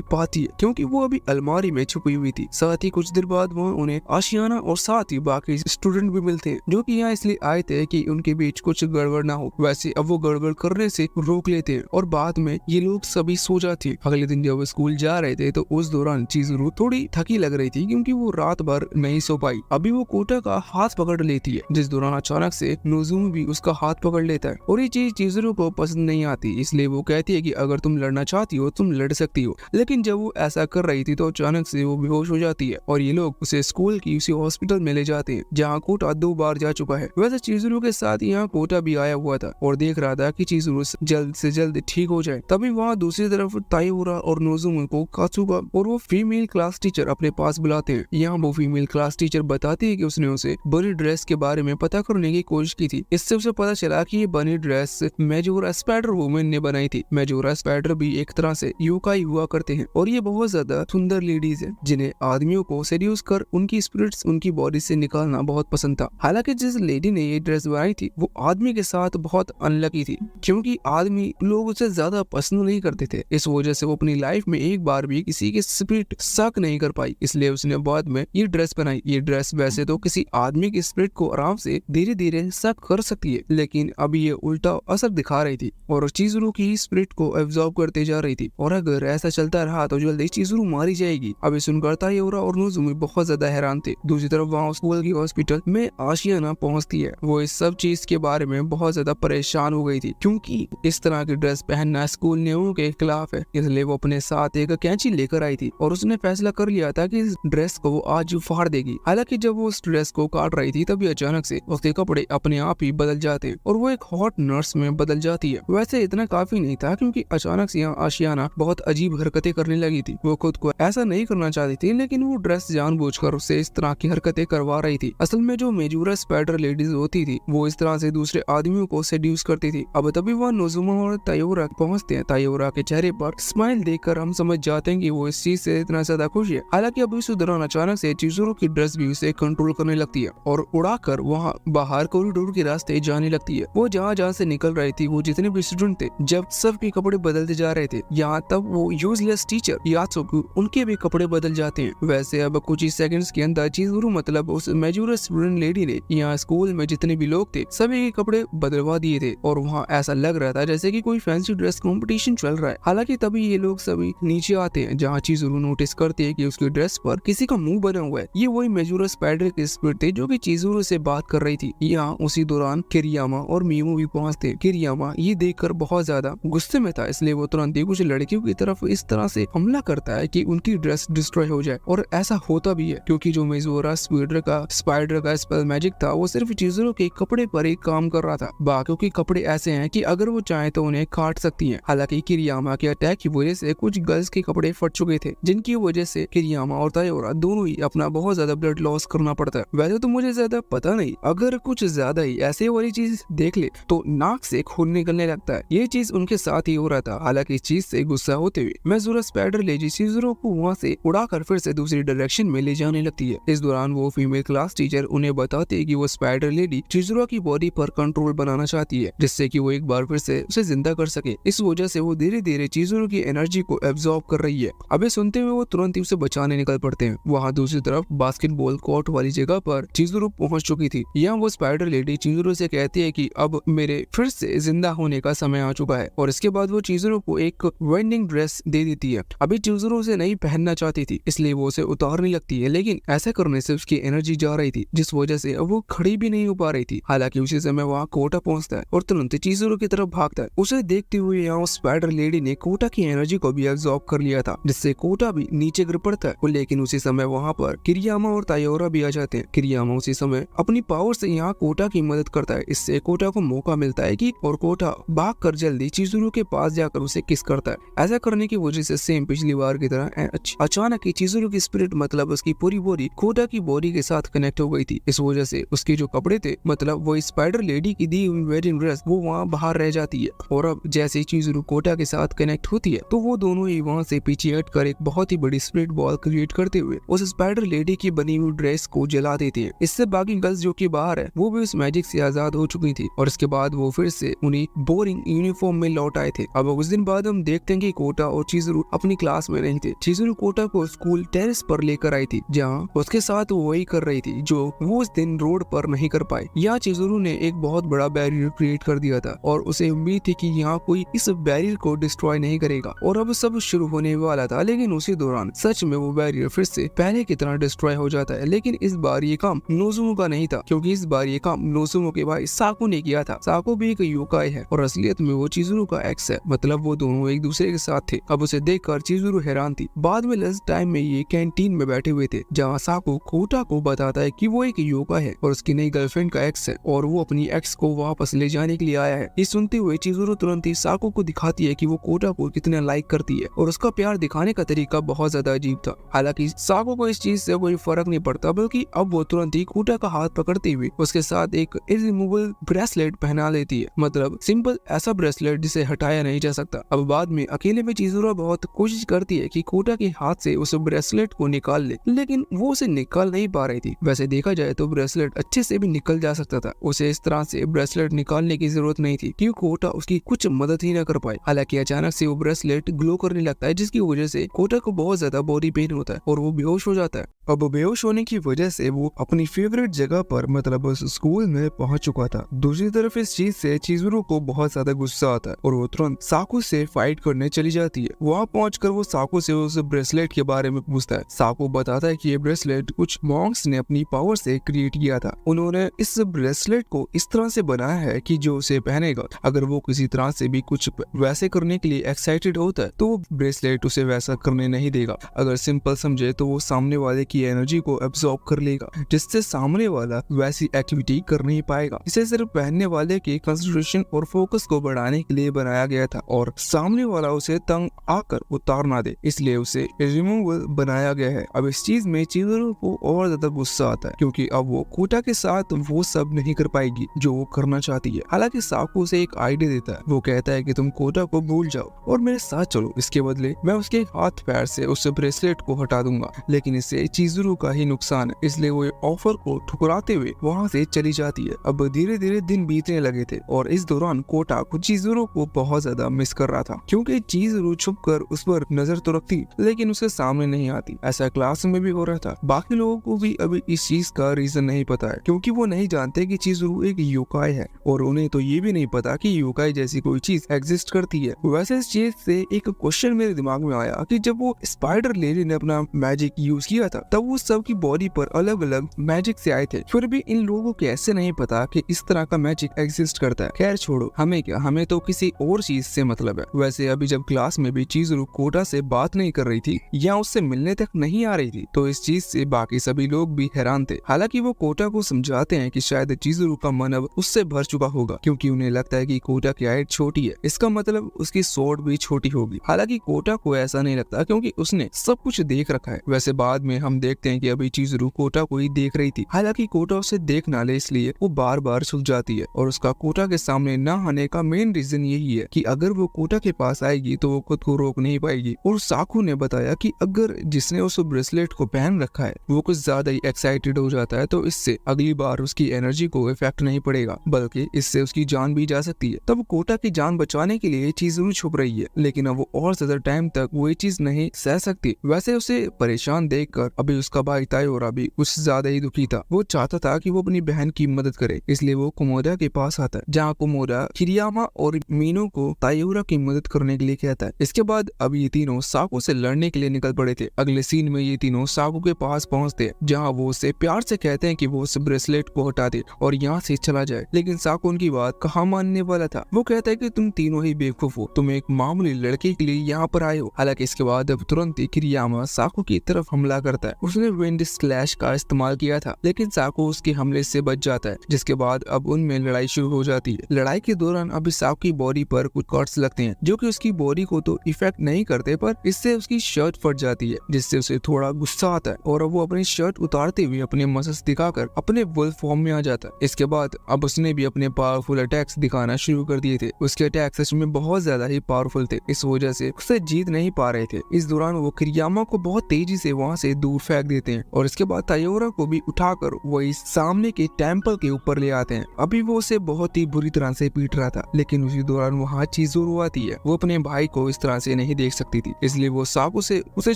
पाती है, क्योंकि वो अभी अलमारी में छुपी हुई थी। साथ ही कुछ देर बाद वहाँ उन्हें आशियाना और साथ ही बाकी स्टूडेंट भी मिलते हैं, जो कि यहाँ इसलिए आए थे कि उनके बीच कुछ गड़बड़ ना हो। वैसे अब वो गड़बड़ करने से रोक लेते हैं और बाद में ये लोग सभी सो जाते हैं। अगले दिन जब वो स्कूल जा रहे थे तो उस दौरान चिज़ुरू थोड़ी थकी लग रही थी, क्योंकि वो रात भर नहीं सो पाई। अभी वो कोटा का हाथ पकड़ लेती है, जिस दौरान अचानक से नोज़ुमा भी उसका हाथ पकड़ लेता है और ये चीज चिज़ुरू को पसंद नहीं आती। इसलिए वो कहती है कि अगर तुम लड़ना चाहती हो तुम लड़ सकती हो। लेकिन जब वो ऐसा कर रही थी तो अचानक से वो बेहोश हो जाती है और ये लोग उसे स्कूल की उसी हॉस्पिटल में ले जाते हैं, जहाँ कोटा 2 बार जा चुका है। वैसे चिज़ुरू के साथ यहाँ कोटा भी आया हुआ था और देख रहा था कि चिज़ुरू जल्द से जल्द ठीक हो जाए। तभी वहाँ दूसरी तरफ ताइओरा और नोज़ुमा को कात्सुगा और वो फीमेल क्लास टीचर अपने पास बुलाते हैं। यहाँ वो फीमेल क्लास टीचर बताती है कि उसने उसे बनी ड्रेस के बारे में पता करने की कोशिश की थी। इससे उसे पता चला कि ये बनी ड्रेस मेजोरा स्पाइडर वुमन ने बनाई थी। मेजोरा स्पाइडर भी एक तरह से योकाई हुआ करते हैं और ये बहुत ज्यादा सुंदर लेडीज है, जिन्हें आदमियों को सेड्यूस कर उनकी स्पिरिट्स उनकी बॉडी से निकालना बहुत पसंद था। हालांकि जिस लेडी ने ये ड्रेस बनाई थी वो आदमी के साथ बहुत अनलकी थी, क्योंकि आदमी लोग उसे ज्यादा पसंद नहीं करते थे। इस वजह से वो अपनी लाइफ में एक बार भी किसी के स्पिरिट शक नहीं कर पाई, इसलिए उसने बाद में ये ड्रेस बनाई। ये ड्रेस वैसे तो किसी आदमी के स्पिरिट को आराम से धीरे धीरे शक कर सकती है, लेकिन अभी ये उल्टा असर दिखा रही थी और चिज़ुरू की स्पिरिट को एब्जॉर्ब करते जा रही थी। और अगर ऐसा चलता रहा तो जल्दी चिज़ुरू मारी जाएगी। अभी सुनकर ताइओरा और नोज़ुमा बहुत ज्यादा हैरान थे। दूसरी तरफ वहाँ स्कूल की हॉस्पिटल में आशियाना पहुँचती है। वो इस सब चीज के बारे में बहुत ज्यादा परेशान हो गई थी, क्योंकि इस तरह की ड्रेस पहनना स्कूल नियमों के खिलाफ है। इसलिए वो अपने साथ एक कैंची लेकर आई थी और उसने फैसला कर लिया था कि इस ड्रेस को वो आज फाड़ देगी। हालांकि जब वो उस ड्रेस को काट रही थी तभी अचानक से उसके कपड़े अपने आप ही बदल जाते हैं और वो एक हॉट नर्स में बदल जाती है। वैसे इतना काफी नहीं था, क्योंकि अचानक से यहाँ आशियाना बहुत अजीब हरकतें करने लगी थी। वो खुद को ऐसा नहीं करना चाहती थी, लेकिन वो ड्रेस जानबूझकर उससे इस तरह की हरकतें करवा रही थी। असल में जो मेजोरा स्पाइडर लेडीज होती थी वो इस तरह से दूसरे आदमियों को सेड्यूस करती थी। अब तभी वह नोज़ुमा और ताइओरा पहुंचते हैं। ताइओरा के चेहरे पर स्माइल देखकर हम समझ जाते हैं कि वो इस चीज से इतना ज्यादा खुश है। हालांकि अब इस दौरान अचानक से चिज़ुरू की ड्रेस भी उसे कंट्रोल करने लगती है और उड़ाकर वहाँ बाहर कॉरिडोर के रास्ते जाने लगती है। वो जहाँ से निकल रही थी वो जितने भी स्टूडेंट थे जब सबके कपड़े बदलते जा रहे थे, यहाँ तब वो यूजलेस टीचर यात्सुको उनके भी कपड़े बदल जाते हैं। वैसे अब कुछ ही सेकंड्स के अंदर चिज़ुरू मतलब उस मेजोरा स्टूडेंट लेडी ने यहाँ स्कूल में जितने भी लोग थे सभी के कपड़े बदलवा दिए थे और वहाँ ऐसा लग रहा था जैसे कि कोई फैंसी ड्रेस कंपटीशन चल रहा है। हालांकि तभी ये लोग सभी नीचे आते हैं, जहाँ चिज़ुरू नोटिस करते हैं कि उसकी ड्रेस पर किसी का मुंह बना हुआ है। ये वही मेजोरा स्पाइडर के स्पिरिट थे जो कि चिज़ुरू से बात कर रही थी। यहाँ उसी दौरान किरियामा और मीमू भी पहुंचते। किरियामा ये देखकर बहुत ज्यादा गुस्से में था, इसलिए वो तुरंत ही कुछ लड़कियों की तरफ इस तरह से हमला करता है कि उनकी ड्रेस डिस्ट्रॉय हो जाए। और ऐसा होता भी है, क्योंकि जो मेजोरा स्पाइडर का स्पेल मैजिक था वो सिर्फ चिज़ुरू के कपड़े पर ही काम कर रहा था। बाकियों के कपड़े ऐसे हैं कि अगर वो चाहे तो उन्हें काट सकती हैं। हालांकि किरियामा के अटैक की वजह से कुछ गर्ल्स के कपड़े फट चुके थे, जिनकी वजह से किरियामा और ताइओरा दोनों ही अपना बहुत ज्यादा ब्लड लॉस करना पड़ता है। वैसे तो मुझे ज्यादा पता नहीं, अगर कुछ ज्यादा ही ऐसे वाली चीज देख ले तो नाक से खून निकलने लगता है। ये चीज उनके साथ ही हो रहा था। हालांकि इस चीज से गुस्सा होते हुए मेजोरा स्पाइडर लेडी चिज़ुरू को वहाँ से उड़ाकर फिर से दूसरी डायरेक्शन में ले जाने लगती है। इस दौरान वो फीमेल क्लास टीचर उन्हें बताते है कि वो स्पाइडर लेडी चिज़ुरू की बॉडी पर कंट्रोल बनाना चाहती है, जिससे कि वो एक बार फिर से उसे जिंदा कर सके। इस वजह से वो धीरे धीरे चिज़ुरू की एनर्जी को एब्जॉर्ब कर रही है। अबे सुनते हुए वो तुरंत ही उसे बचाने निकल पड़ते हैं। वहाँ दूसरी तरफ बास्केटबॉल कोर्ट वाली जगह पर चिज़ुरू पहुंच चुकी थी। यहाँ वो स्पाइडर लेडी चिज़ुरू से कहती है कि अब मेरे फिर से जिंदा होने का समय आ चुका है, और इसके बाद वो चिज़ुरू को एक वेंडिंग ड्रेस दे देती है। अभी चिज़ुरू उसे नहीं पहनना चाहती थी, इसलिए वो उसे उतारने लगती है, लेकिन ऐसा करने से उसकी एनर्जी जा रही थी, जिस वजह से अब वो खड़ी भी नहीं हो पा रही थी। हालांकि उसी समय वहाँ कोटा पहुंचता है और तुरंत चिज़ुरू की तरफ भागता है। उसे देखते हुए यहाँ स्पाइडर लेडी ने कोटा की एनर्जी को भी एब्जॉर्ब कर लिया था, जिससे कोटा भी नीचे गिर पड़ता है। लेकिन उसी समय वहाँ पर किरियामा और ताइओरा भी आ जाते हैं। किरियामा उसी समय अपनी पावर से यहाँ कोटा की मदद करता है। इससे कोटा को मौका मिलता है कि और कोटा भागकर जल्दी चिज़ुरू के पास जाकर उसे किस करता है। ऐसा करने की वजह से सेम पिछली बार की तरह अचानक ही चिज़ुरू की स्पिरिट मतलब उसकी पूरी बॉडी कोटा की बॉडी के साथ कनेक्ट हो गई थी। इस वजह से उसके जो कपड़े थे मतलब वो स्पाइडर लेडी की दी हुई वेडिंग ड्रेस वो वहाँ बाहर रह जाती है। और अब जैसे ही चिज़ुरू कोटा के साथ कनेक्ट होती है तो वो दोनों ही वहाँ से पीछे हटकर एक बहुत ही बड़ी स्पिरिट बॉल क्रिएट करते हुए उस स्पाइडर लेडी की बनी हुई ड्रेस को जला देती है। इससे बाकी गर्ल्स जो कि बाहर है वो भी उस मैजिक से आजाद हो चुकी थी और इसके बाद वो फिर से उन्हें बोरिंग यूनिफॉर्म में लौट आए थे। अब कुछ दिन बाद हम देखते हैं कि कोटा और चिजुरू अपनी क्लास में नहीं थे। चिजुरू कोटा को स्कूल टेरेस पर लेकर आई थी, जहाँ उसके साथ वो वही कर रही थी जो वो उस दिन रोड पर नहीं कर पाई। यहाँ चिजुरू ने एक बहुत बड़ा बैरियर क्रिएट कर दिया था और उसे उम्मीद थी कि यहाँ कोई इस बैरियर को डिस्ट्रॉय नहीं करेगा और अब सब शुरू होने वाला था। लेकिन उसी दौरान सच में वो बैरियर फिर से पहले की तरह डिस्ट्रॉय हो जाता है। लेकिन इस बार ये काम नोज़ुमो का नहीं था, क्योंकि इस बार ये काम नोज़ुमो के भाई साकू ने किया था। साकू भी एक योकाई है और असलियत में वो चिजुरू का एक्स है, मतलब वो दोनों एक दूसरे के साथ थे। अब उसे देखकर चिजुरू हैरान थी। बाद में लंच टाइम में ये कैंटीन में बैठे हुए थे, जहाँ साकू कोटा को बताता है कि वो एक योकाई है और उसकी नई गर्लफ्रेंड का एक्स है और वो अपनी एक्स को वापस ले जाने के लिए आया है। ये सुनते हुए चिजुरू तुरंत ही साकू को दिखाती है कि वो कोटा को कितना लाइक करती है और उसका प्यार दिखाने का तरीका बहुत ज्यादा अजीब था। हालांकि साकू को इस चीज से कोई फर्क नहीं पड़ता, बल्कि अब वो तुरंत ही कोटा का हाथ पकड़ते हुए उसके साथ एक इरिमूवेबल ब्रेसलेट पहना लेती है, मतलब सिंपल ऐसा ब्रेसलेट जिसे हटाया नहीं जा सकता। अब बाद में अकेले में चिजुरू बहुत कोशिश करती है कि कोटा के हाथ से उस ब्रेसलेट को निकाल ले, लेकिन वो उसे निकाल नहीं पा रही थी। वैसे देखा जाए तो ब्रेसलेट अच्छे से भी निकल जा सकता था, उसे इस तरह से ब्रेसलेट निकालने की जरूरत नहीं थी क्योंकि कोटा उसकी कुछ मदद ही न कर पाए। हालांकि अचानक से वो ब्रेसलेट ग्लो करने लगता है, जिसकी वजह से कोटा को बहुत ज्यादा बॉडी पेन होता है और वो बेहोश हो जाता है। अब बेहोश होने की वजह से वो अपनी फेवरेट जगह पर, मतलब उस स्कूल में पहुंच चुका था। दूसरी तरफ इस चीज से चिजुरू को बहुत ज्यादा गुस्सा आता है और वो तुरंत साकू से फाइट करने चली जाती है। वहाँ पहुंचकर वो साकू से उस ब्रेसलेट के बारे में पूछता है। साकू बताता है कि ये ब्रेसलेट कुछ मॉन्क्स ने अपनी पावर से क्रिएट किया था। उन्होंने इस ब्रेसलेट को इस तरह से बनाया है कि जो उसे पहनेगा, अगर वो किसी तरह से भी कुछ वैसे करने के लिए एक्साइटेड होता है तो वो ब्रेसलेट उसे वैसा करने नहीं देगा। अगर सिंपल समझे तो वो सामने वाले की एनर्जी को एब्जॉर्ब कर लेगा, जिससे सामने वाला वैसी एक्टिविटी कर नहीं पाएगा। इसे सिर्फ पहनने वाले के कंसंट्रेशन और फोकस को बढ़ाने के लिए बनाया गया था और सामने वाला उसे तंग आकर उतार ना दे, इसलिए उसे रिमूवेबल बनाया गया है। अब इस चीज में चिजुरू को और ज्यादा गुस्सा आता है, क्योंकि अब वो कोटा के साथ वो सब नहीं कर पाएगी जो वो करना चाहती है। हालांकि साकू उसे एक आइडिया देता है। वो कहता है कि तुम कोटा को भूल जाओ और मेरे साथ चलो, इसके बदले मैं उसके हाथ पैर से उस ब्रेसलेट को हटा दूंगा। लेकिन इससे चिजुरू का ही नुकसान है, इसलिए वो ऑफर को ठुकराते हुए वहाँ से चली जाती है। अब धीरे धीरे दिन बीतने लगे थे और इस दौरान कोटा को चिजुरू को बहुत ज्यादा मिस कर रहा था, क्योंकि चिजुरू छुपकर उस पर नजर तो रखती लेकिन उसके सामने नहीं आती। ऐसा क्लास में भी हो रहा था। बाकी लोगों को भी अभी इस चीज का रीजन नहीं पता है, क्योंकि वो नहीं जानते कि चिजुरू एक योकाई है और उन्हें तो ये भी नहीं पता कि योकाई जैसी कोई चीज एग्जिस्ट करती है। वैसे इस चीज से एक क्वेश्चन मेरे दिमाग में आया कि जब वो स्पाइडर लेडी ने अपना मैजिक यूज किया था तब वो सबकी बॉडी पर अलग अलग मैजिक से आए थे, फिर भी इन लोगों को ऐसे नहीं पता कि इस तरह का मैजिक एग्जिस्ट करता है। खैर छोड़ो, हमें क्या, हमें तो किसी और चीज से मतलब है। वैसे अभी जब क्लास में भी चिजुरू कोटा से बात नहीं कर रही थी या उससे मिलने तक नहीं आ रही थी, तो इस चीज से बाकी सभी लोग भी हैरान थे। हालांकि वो कोटा को समझाते हैं कि शायद चिजुरू का मन अब उससे भर चुका होगा, क्योंकि उन्हें लगता है कि कोटा की हाइट छोटी है, इसका मतलब उसकी सोच भी छोटी होगी। हालांकि कोटा को ऐसा नहीं लगता, क्योंकि उसने सब कुछ देख रखा है। वैसे बाद में हम देखते हैं कि अभी चिजुरू कोटा को ही देख रही थी। हालांकि कोटा उसे देख ना ले, इसलिए वो बार बार छुप जाती है और उसका कोटा के सामने न आने का मेन रीजन यही है कि अगर वो कोटा के पास आएगी तो वो खुद को रोक नहीं पाएगी। और साकू ने बताया कि अगर जिसने उस ब्रेसलेट को पहन रखा है वो कुछ ज्यादा ही एक्साइटेड हो जाता है तो इससे अगली बार उसकी एनर्जी को इफेक्ट नहीं पड़ेगा, बल्कि इससे उसकी जान भी जा सकती है। तब कोटा की जान बचाने के लिए चिजुरू छुप रही है, लेकिन अब वो और ज्यादा टाइम तक वो ये चीज नहीं सह सकती। वैसे उसे परेशान देखकर अभी उसका भाई तायोरा भी कुछ ज्यादा ही दुखी था। वो चाहता था कि वो अपनी बहन की मदद करे, इसलिए वो कोमोदा के पास आता है, जहाँ कोमोदा किरियामा और मीनो को तायोरा की मदद करने के लिए कहता है। इसके बाद अब ये तीनों साकू से लड़ने के लिए निकल पड़े थे। अगले सीन में ये तीनों साकू के पास पहुंचते हैं, जहाँ वो उसे प्यार से कहते हैं कि वो उस ब्रेसलेट को हटा दे और यहाँ से चला जाए। लेकिन साकू उनकी बात कहाँ मानने वाला था। वो कहता है कि तुम तीनों ही बेवकूफ हो, तुम एक मामूली लड़के के लिए यहाँ पर आए हो। हालांकि इसके बाद अब तुरंत ही किरियामा साकू की तरफ हमला करता है। उसने विंड स्लैश का इस्तेमाल किया था, लेकिन साकू उसके हमले से बच जाता है, जिसके बाद अब उनमें लड़ाई शुरू हो जाती है। लड़ाई के दौरान अभी साकू की बॉडी पर कुछ कट्स लगते हैं, जो कि उसकी बॉडी को तो इफेक्ट नहीं करते, पर इससे उसकी शर्ट फट जाती है, जिससे उसे थोड़ा गुस्सा आता है और अब वो अपनी शर्ट उतारते हुए अपने मसल्स दिखाकर अपने वुल्फ फॉर्म में आ जाता है। इसके बाद अब उसने भी अपने पावरफुल अटैक्स दिखाना शुरू कर दिए थे। उसके अटैक सच में बहुत ज्यादा ही पावरफुल थे, इस वजह से उसे जीत नहीं पा रहे थे। इस दौरान वो किरियामा को बहुत तेजी से वहाँ से दूर फेंक देते हैं और इसके बाद तायोरा को भी उठाकर वही सामने के टेम्पल के ऊपर ले आते हैं। अभी वो उसे बहुत ही बुरी तरह से पीट रहा था, लेकिन उसी दौरान वहाँ चिज़ुरू आती है। वो अपने भाई को इस तरह से नहीं देख सकती थी, इसलिए वो साकू से उसे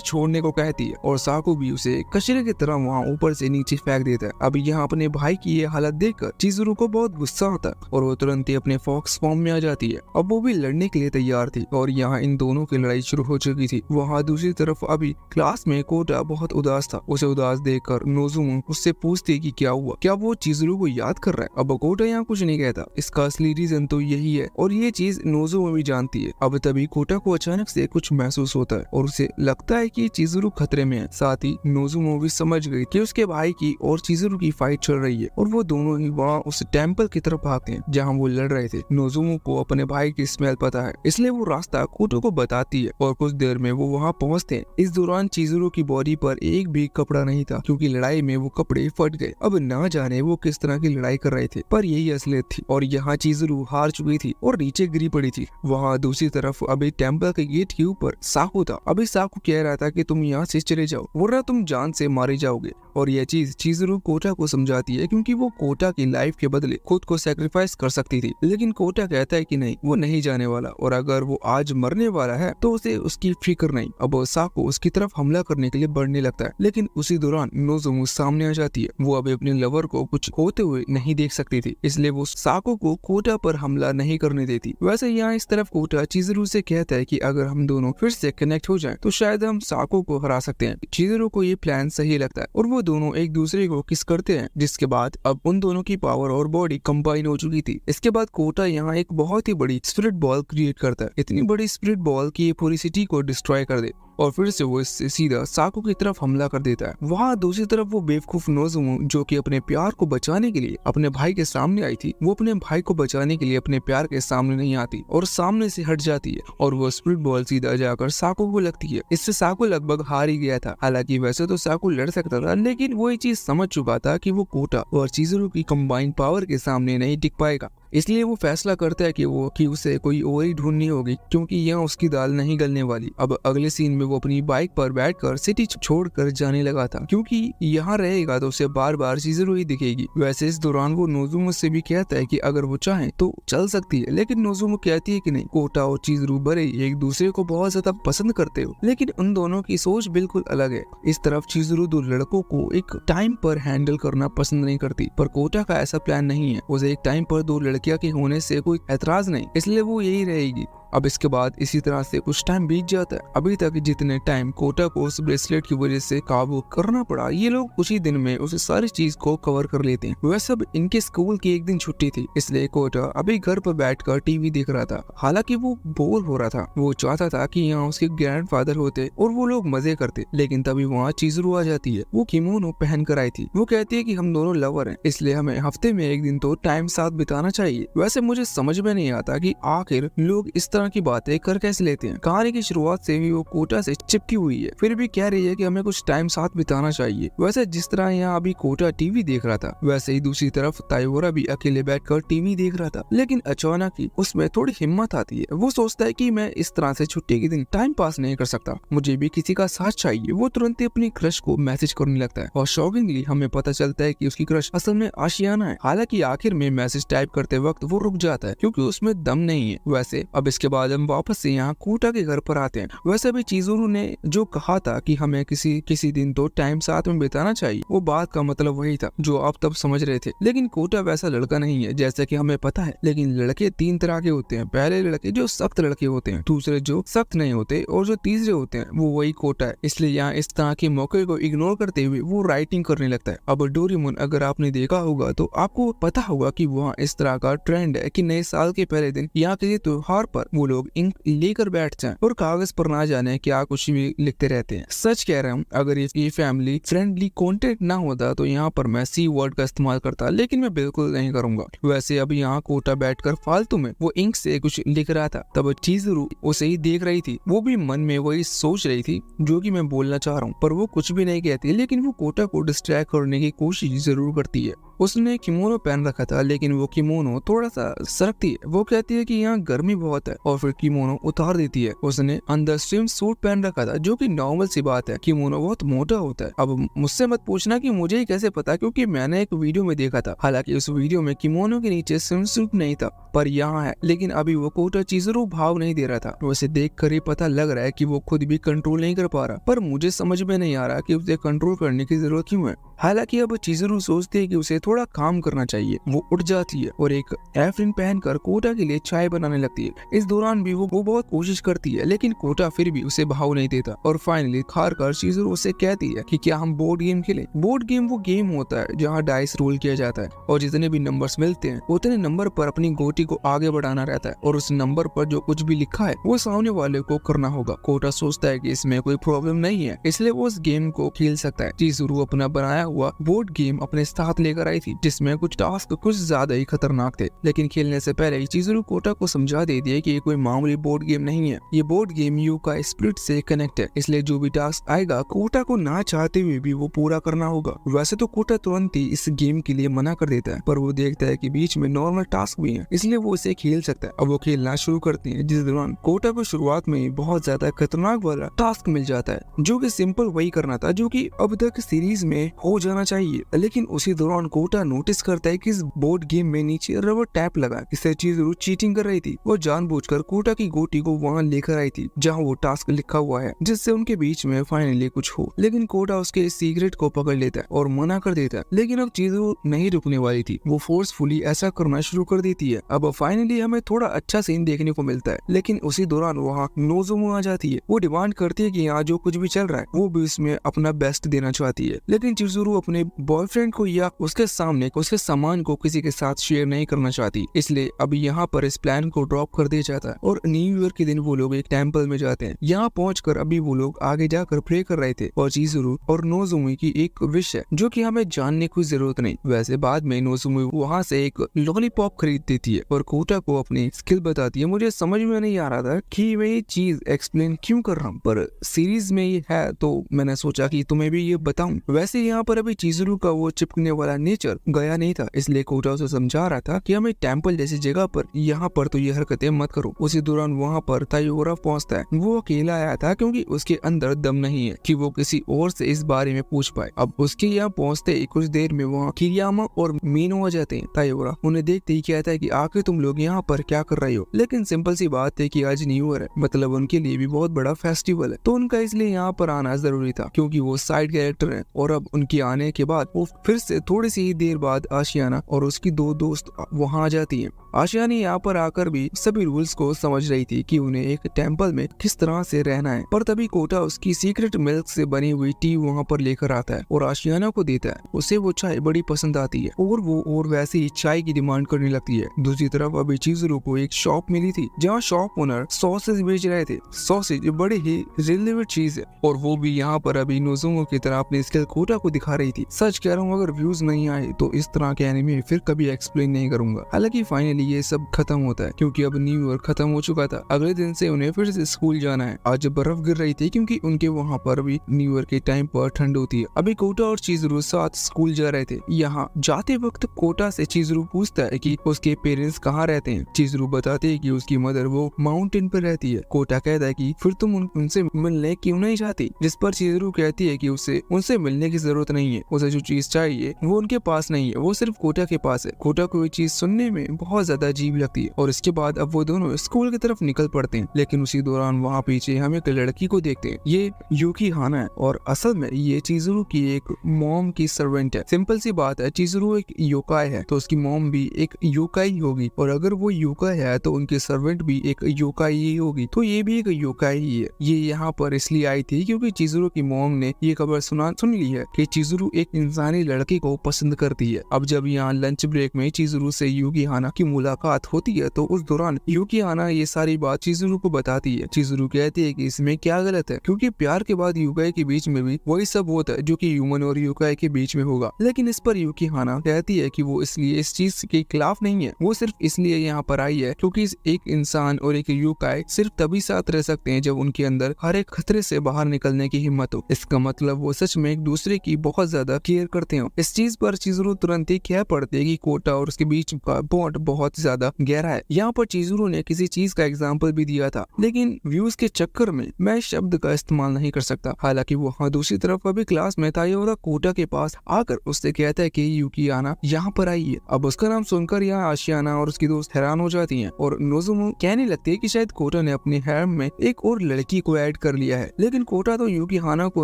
छोड़ने को कहती है और साकू भी उसे कचरे की तरह वहाँ ऊपर से नीचे फेंक देता है। अब यहाँ अपने भाई की ये हालत देखकर चिज़ुरू को बहुत गुस्सा आता है और वो तुरंत ही अपने फॉक्स फॉर्म में आ जाती है। अब वो भी लड़ने के लिए तैयार थी और यहाँ इन दोनों की लड़ाई शुरू हो चुकी थी। वहाँ दूसरी तरफ अभी क्लास में कोटा बहुत उदास था। उसे उदास देखकर नोज़ुमो उससे पूछती कि क्या हुआ, क्या वो चिज़ुरू को याद कर रहा है। अब कोटा यहाँ कुछ नहीं कहता, इसका असली रीजन तो यही है और ये चीज नोज़ुमो भी जानती है। अब तभी कोटा को अचानक से कुछ महसूस होता है और उसे लगता है कि चिज़ुरू खतरे में है। साथ ही नोज़ुमो भी समझ गई कि उसके भाई की और चिज़ुरू की फाइट चल रही है और वो दोनों ही वहाँ उस टेम्पल की तरफ भागते हैं जहाँ वो लड़ रहे थे। नोज़ुमो को अपने भाई की स्मेल पता है, इसलिए वो रास्ता कोटो को बताती है और कुछ देर में वो वहाँ पहुँचते हैं। इस दौरान चिज़ुरू की बॉडी पर एक भी कपड़ा नहीं था क्योंकि लड़ाई में वो कपड़े फट गए। अब ना जाने वो किस तरह की लड़ाई कर रहे थे, पर यही असलियत थी और यहाँ चिज़ुरू हार चुकी थी और नीचे गिरी पड़ी थी। वहाँ दूसरी तरफ अभी टेम्पल के गेट के ऊपर साकू था। अभी साकू कह रहा था कि तुम यहाँ से चले जाओ वरना तुम जान से मारे जाओगे और यह चीज चिज़ुरू कोटा को समझाती है क्योंकि वो कोटा की लाइफ के बदले खुद को सैक्रिफाइस कर सकती थी। लेकिन कोटा कहता है कि नहीं, वो नहीं जाने वाला और अगर वो आज मरने वाला है तो उसे उसकी फिक्र नहीं। अब साकू उसकी तरफ हमला करने के लिए बढ़ने लगता है, लेकिन उसी दौरान नोज़ुमो सामने आ जाती है। वो अभी अपने लवर को कुछ होते हुए नहीं देख सकती थी, इसलिए वो साकू को कोटा पर हमला नहीं करने देती। वैसे यहाँ इस तरफ कोटा चिज़ुरू से कहता है कि अगर हम दोनों फिर से कनेक्ट हो जाएं तो शायद हम साकू को हरा सकते हैं। चिज़ुरू को ये प्लान सही लगता है और वो दोनों एक दूसरे को किस करते हैं, जिसके बाद अब उन दोनों की पावर और बॉडी कंबाइन हो चुकी थी। इसके बाद कोटा यहाँ एक बहुत ही बड़ी स्पिरिट बॉल क्रिएट करता है, इतनी बड़ी स्पिरिट बॉल की ये पूरी सिटी को डिस्ट्रॉय कर दे और फिर से वो इससे सीधा साकू की तरफ हमला कर देता है। वहाँ दूसरी तरफ वो बेवकूफ नोज़ुमो जो कि अपने प्यार को बचाने के लिए अपने भाई के सामने आई थी, वो अपने भाई को बचाने के लिए अपने प्यार के सामने नहीं आती और सामने से हट जाती है और वो स्पिरिट बॉल सीधा जाकर साकू को लगती है। इससे साकू लगभग हार ही गया था। हालांकि वैसे तो साकू लड़ सकता था, लेकिन वो ये चीज समझ चुका था कि वो कोटा और चिज़ुरू की कंबाइंड पावर के सामने नहीं टिक पाएगा। इसलिए वो फैसला करता है कि उसे कोई और ही ढूंढनी होगी क्योंकि यहाँ उसकी दाल नहीं गलने वाली। अब अगले सीन में वो अपनी बाइक पर बैठकर सिटी छोड़कर जाने लगा था क्योंकि यहाँ रहेगा तो उसे बार बार चिज़ुरू ही दिखेगी। वैसे इस दौरान वो नोज़ुमो से भी कहता है कि अगर वो चाहे तो चल सकती है, लेकिन नोज़ुमो कहती है कि नहीं, कोटा और चिज़ुरू भले एक दूसरे को बहुत ज्यादा पसंद करते हो लेकिन उन दोनों की सोच बिल्कुल अलग है। इस तरफ चिज़ुरू दो लड़कों को एक टाइम पर हैंडल करना पसंद नहीं करती, पर कोटा का ऐसा प्लान नहीं है। उसे एक टाइम पर दो लड़कियां के होने से कोई ऐतराज नहीं, इसलिए वो यही रहेगी। अब इसके बाद इसी तरह से कुछ टाइम बीत जाता है। अभी तक जितने टाइम कोटा को उस ब्रेसलेट की वजह से काबू करना पड़ा, ये लोग कुछ ही दिन में उस सारी चीज को कवर कर लेते हैं। वह सब इनके स्कूल की एक दिन छुट्टी थी, इसलिए कोटा अभी घर पर बैठकर टीवी देख रहा था। हालांकि वो बोर हो रहा था, वो चाहता था कि यहाँ उसके ग्रैंडफादर होते और वो लोग मजे करते, लेकिन तभी वहाँ चिज़ुरू आ जाती है। वो किमोनो पहन कर आई थी। वो कहती है कि हम दोनों लवर हैं, इसलिए हमें हफ्ते में एक दिन तो टाइम साथ बिताना चाहिए। वैसे मुझे समझ में नहीं आता कि आखिर लोग इस तरह की बातें कर कैसे लेते हैं। कहानी की शुरुआत से भी वो कोटा से चिपकी हुई है, फिर भी कह रही है कि हमें कुछ टाइम साथ बिताना चाहिए। वैसे जिस तरह यहाँ अभी कोटा टीवी देख रहा था, वैसे ही दूसरी तरफ तायोरा भी अकेले बैठकर टीवी देख रहा था। लेकिन अचानक ही उसमें थोड़ी हिम्मत आती है। वो सोचता है कि मैं इस तरह से छुट्टी के दिन टाइम पास नहीं कर सकता, मुझे भी किसी का साथ चाहिए। वो तुरंत ही अपनी क्रश को मैसेज करने लगता है और शॉकिंगली हमें पता चलता है कि उसकी क्रश असल में आशियाना है। हालांकि आखिर में मैसेज टाइप करते वक्त वो रुक जाता है क्योंकि उसमें दम नहीं है। वैसे अब इसके बाद हम वापस से यहाँ कोटा के घर पर आते हैं। वैसे भी चिज़ुरू ने जो कहा था कि हमें किसी दिन तो टाइम साथ में बिताना चाहिए, वो बात का मतलब वही था जो आप तब समझ रहे थे। लेकिन कोटा वैसा लड़का नहीं है जैसा कि हमें पता है। लेकिन लड़के तीन तरह के होते हैं, पहले लड़के जो सख्त लड़के होते हैं, दूसरे जो सख्त नहीं होते और जो तीसरे होते हैं वो वही कोटा है। इसलिए यहाँ इस तरह के मौके को इग्नोर करते हुए वो राइटिंग करने लगता है। अब डोरेमोन अगर आपने देखा होगा तो आपको पता होगा कि वहाँ इस तरह का ट्रेंड है कि नए साल के पहले दिन यहाँ किसी त्योहार पर वो लोग इंक लेकर बैठ जाएं और कागज पर ना जाने क्या कुछ भी लिखते रहते हैं। सच कह रहा हूँ, अगर ये फैमिली फ्रेंडली कंटेंट ना होता तो यहाँ पर मैं सी वर्ड का इस्तेमाल करता, लेकिन मैं बिल्कुल नहीं करूंगा। वैसे अब यहाँ कोटा बैठकर फालतू में वो इंक से कुछ लिख रहा था, तब चिज़ुरू उसे ही देख रही थी। वो भी मन में वही सोच रही थी जो कि मैं बोलना चाह रहा हूँ, पर वो कुछ भी नहीं कहती। लेकिन वो कोटा को डिस्ट्रैक्ट करने की कोशिश जरूर करती है। उसने किमोनो पहन रखा था, लेकिन वो किमोनो थोड़ा सा सरकती है। वो कहती है कि यहाँ गर्मी बहुत है और फिर किमोनो उतार देती है। उसने अंदर स्विम सूट पहन रखा था, जो कि नॉर्मल सी बात है, किमोनो बहुत मोटा होता है। अब मुझसे मत पूछना कि मुझे ही कैसे पता, क्योंकि मैंने एक वीडियो में देखा था। हालांकि उस वीडियो में किमोनो के नीचे स्विम सूट नहीं था, पर यहाँ है। लेकिन अभी वो कोटा चिज़ुरू भाव नहीं दे रहा था। उसे देख कर ही पता लग रहा है कि वो खुद भी कंट्रोल नहीं कर पा रहा, पर मुझे समझ में नहीं आ रहा कि उसे कंट्रोल करने की जरूरत क्यों है। हालांकि अब चिज़ुरू सोचती है कि उसे थोड़ा काम करना चाहिए। वो उठ जाती है और एक एप्रिन पहनकर कोटा के लिए चाय बनाने लगती है। इस दौरान भी वो बहुत कोशिश करती है, लेकिन कोटा फिर भी उसे भाव नहीं देता। और फाइनली हार कर चिज़ुरू उसे कहती है कि क्या हम बोर्ड गेम खेलें। बोर्ड गेम वो गेम होता है जहाँ डाइस रोल किया जाता है और जितने भी नंबर्स मिलते हैं उतने नंबर पर अपनी गोटी को आगे बढ़ाना रहता है और उस नंबर पर जो कुछ भी लिखा है वो सामने वाले को करना होगा। कोटा सोचता है कि इसमें कोई प्रॉब्लम नहीं है, इसलिए वो उस गेम को खेल सकता है। चिज़ुरू अपना बनाया हुआ बोर्ड गेम अपने साथ लेकर आई थी, जिसमें कुछ टास्क कुछ ज्यादा ही खतरनाक थे। लेकिन खेलने से पहले चिज़ुरू कोटा को समझा देती है कि ये कोई मामूली बोर्ड गेम नहीं है। ये बोर्ड गेम यूका स्पिरिट से कनेक्ट है, इसलिए जो भी टास्क आएगा कोटा को ना चाहते हुए भी वो पूरा करना होगा। वैसे तो कोटा तुरंत ही इस गेम के लिए मना कर देता है, पर वो देखता है कि बीच में नॉर्मल टास्क भी है, इसलिए वो इसे खेल सकता है। अब वो खेलना शुरू करती है, जिस दौरान कोटा को शुरुआत में बहुत ज्यादा खतरनाक वाला टास्क मिल जाता है, जो कि सिंपल वही करना था जो कि अब तक सीरीज में हो जाना चाहिए। लेकिन उसी दौरान कोटा नोटिस करता है कि इस बोर्ड गेम में नीचे रबर टैप लगा, इससे चिज़ुरू चीटिंग कर रही थी। वो जानबूझकर कोटा की गोटी को वहाँ लेकर आई थी जहाँ वो टास्क लिखा हुआ है, जिससे उनके बीच में फाइनली कुछ हो। लेकिन कोटा उसके सीक्रेट को पकड़ लेता है और मना कर देता है। लेकिन अब चिज़ुरू नहीं रुकने वाली थी, वो फोर्सफुली ऐसा करना शुरू कर देती है। अब फाइनली हमें थोड़ा अच्छा सीन देखने को मिलता है, लेकिन उसी दौरान वहाँ नोज़ोमो आ जाती है। वो डिमांड करती है कि यहाँ जो कुछ भी चल रहा है वो भी उसमें अपना बेस्ट देना चाहती है। लेकिन चिज़ुरू अपने बॉयफ्रेंड को या उसके सामने उसके सामान को किसी के साथ शेयर नहीं करना चाहती, इसलिए अब यहाँ पर इस प्लान को ड्रॉप कर दिया जाता है और न्यू ईयर के दिन वो लोग एक टेंपल में जाते हैं। यहाँ पहुंचकर अभी वो लोग आगे जाकर प्रे कर रहे थे और चिज़ुरू और नोज़ोमी की एक विश है जो कि हमें जानने की जरूरत नहीं। वैसे बाद में नोज़ोमी वहाँ से एक लॉलीपॉप खरीद देती है और कोटा को अपनी स्किल बताती है। मुझे समझ में नहीं आ रहा था कि मैं ये चीज एक्सप्लेन क्यों कर रहा हूँ, पर सीरीज में ये है तो मैंने सोचा कि तुम्हें भी ये बताऊं। वैसे यहाँ पर अभी चिज़ुरू का वो चिपकने वाला नेचर गया नहीं था, इसलिए कोटा उसे समझा रहा था कि हमें टेंपल जैसी जगह पर यहाँ पर तो ये हरकतें मत करो। उसी दौरान वहाँ पर तायोरा पहुँचता है। वो अकेला आया था क्योंकि उसके अंदर दम नहीं है कि वो किसी और से इस बारे में पूछ पाए। अब उसके यहाँ पहुँचते ही कुछ देर में वहाँ किरियामा और मीनो आ जाते हैं। तायोरा उन्हें देखते ही कहता है कि आखिर तुम लोग यहाँ पर क्या कर रहे हो। लेकिन सिंपल सी बात है कि आज न्यू ईयर है, मतलब उनके लिए भी बहुत बड़ा फेस्टिवल है, तो उनका इसलिए यहाँ पर आना जरूरी था क्योंकि वो साइड कैरेक्टर हैं। और अब उनके आने के बाद वो फिर से थोड़ी सी ही देर बाद आशियाना और उसकी दो दोस्त वहाँ आ जाती हैं। आशियाना यहाँ पर आकर भी सभी रूल्स को समझ रही थी कि उन्हें एक टेंपल में किस तरह से रहना है, पर तभी कोटा उसकी सीक्रेट मिल्क से बनी हुई टी वहाँ पर लेकर आता है और आशियाना को देता है। उसे वो चाय बड़ी पसंद आती है और वो और वैसे ही चाय की डिमांड करने लगती है। दूसरी तरफ अभी चिज़ुरू को एक शॉप मिली थी जहाँ शॉप ओनर सॉसेज बेच रहे थे। सॉसेज बड़ी ही रिलेवेंट चीज है और वो भी यहाँ पर अभी नोज़ोमो की तरह अपनी स्किल कोटा को दिखा रही थी। सच कह रहा हूँ, अगर व्यूज नहीं आए तो इस तरह के एनिमे फिर कभी एक्सप्लेन नहीं करूंगा। हालांकि फाइनली ये सब खत्म होता है क्योंकि अब न्यू ईयर खत्म हो चुका था। अगले दिन से उन्हें फिर से स्कूल जाना है। आज बर्फ गिर रही थी क्योंकि उनके वहाँ पर भी न्यू ईयर के टाइम पर ठंड होती है। अभी कोटा और चिज़ुरू साथ स्कूल जा रहे थे। यहाँ जाते वक्त कोटा से चिज़ुरू पूछता है कि उसके पेरेंट्स कहाँ रहते हैं। चिज़ुरू बताते हैं कि उसकी मदर वो माउंटेन पर रहती है। कोटा कहता है कि फिर तुम उनसे मिलने क्यों नहीं चाहती, जिस पर चिज़ुरू कहती है कि उसे उनसे मिलने की जरूरत नहीं है, उसे जो चीज चाहिए वो उनके पास नहीं है, वो सिर्फ कोटा के पास है। कोटा को ये चीज सुनने में बहुत ज्यादा अजीब लगती है और इसके बाद अब वो दोनों स्कूल की तरफ निकल पड़ते हैं। लेकिन उसी दौरान वहाँ पीछे हम एक लड़की को देखते हैं। ये यूकी हाना है और असल में ये चिज़ुरू की एक मॉम की सर्वेंट है। सिंपल सी बात है, चिज़ुरू एक योकाई है तो उसकी मॉम भी एक योकाई होगी और अगर वो योकाई है तो उनकी सर्वेंट भी एक योकाई ही होगी, तो ये भी एक योकाई ही है। ये यहाँ पर इसलिए आई थी क्योंकि चिज़ुरू की मॉम ने ये खबर सुन ली है कि चिज़ुरू एक इंसानी लड़के को पसंद करती है। अब जब यहाँ लंच ब्रेक में चिज़ुरू से यूकी हाना की मुलाकात होती है तो उस दौरान यूकी हाना ये सारी बात चिजुरू को बताती है। चिजुरू कहती है कि इसमें क्या गलत है, क्योंकि प्यार के बाद यूकाई के बीच में भी वही सब होता है जो कि ह्यूमन और यूकाई के बीच में होगा। लेकिन इस पर यूकी हाना कहती है कि वो इसलिए इस चीज के खिलाफ नहीं है, वो सिर्फ इसलिए यहाँ पर आई है क्योंकि एक इंसान और एक यूकाई सिर्फ तभी साथ रह सकते हैं जब उनके अंदर हर एक खतरे से बाहर निकलने की हिम्मत हो। इसका मतलब वो सच में एक दूसरे की बहुत ज्यादा केयर करते हो। इस चीज पर चिजुरू तुरंत ही कह पड़ती है कि कोटा और उसके बीच का बॉन्ड बहुत ज्यादा गहरा है। यहाँ पर चिजुरू ने किसी चीज का एग्जाम्पल भी दिया था, लेकिन व्यूज के चक्कर में मैं शब्द का इस्तेमाल नहीं कर सकता। हालांकि वो दूसरी तरफ अभी क्लास में तायोरा कोटा के पास आकर उससे कहता है कि यूकी हाना यहाँ पर आई है। अब उसका नाम सुनकर यहाँ आशियाना और उसकी दोस्त हैरान हो जाती हैं और नोजुमो कहने लगती है कि शायद कोटा ने अपने हैरम में एक और लड़की को ऐड कर लिया है। लेकिन कोटा तो यूकी हाना को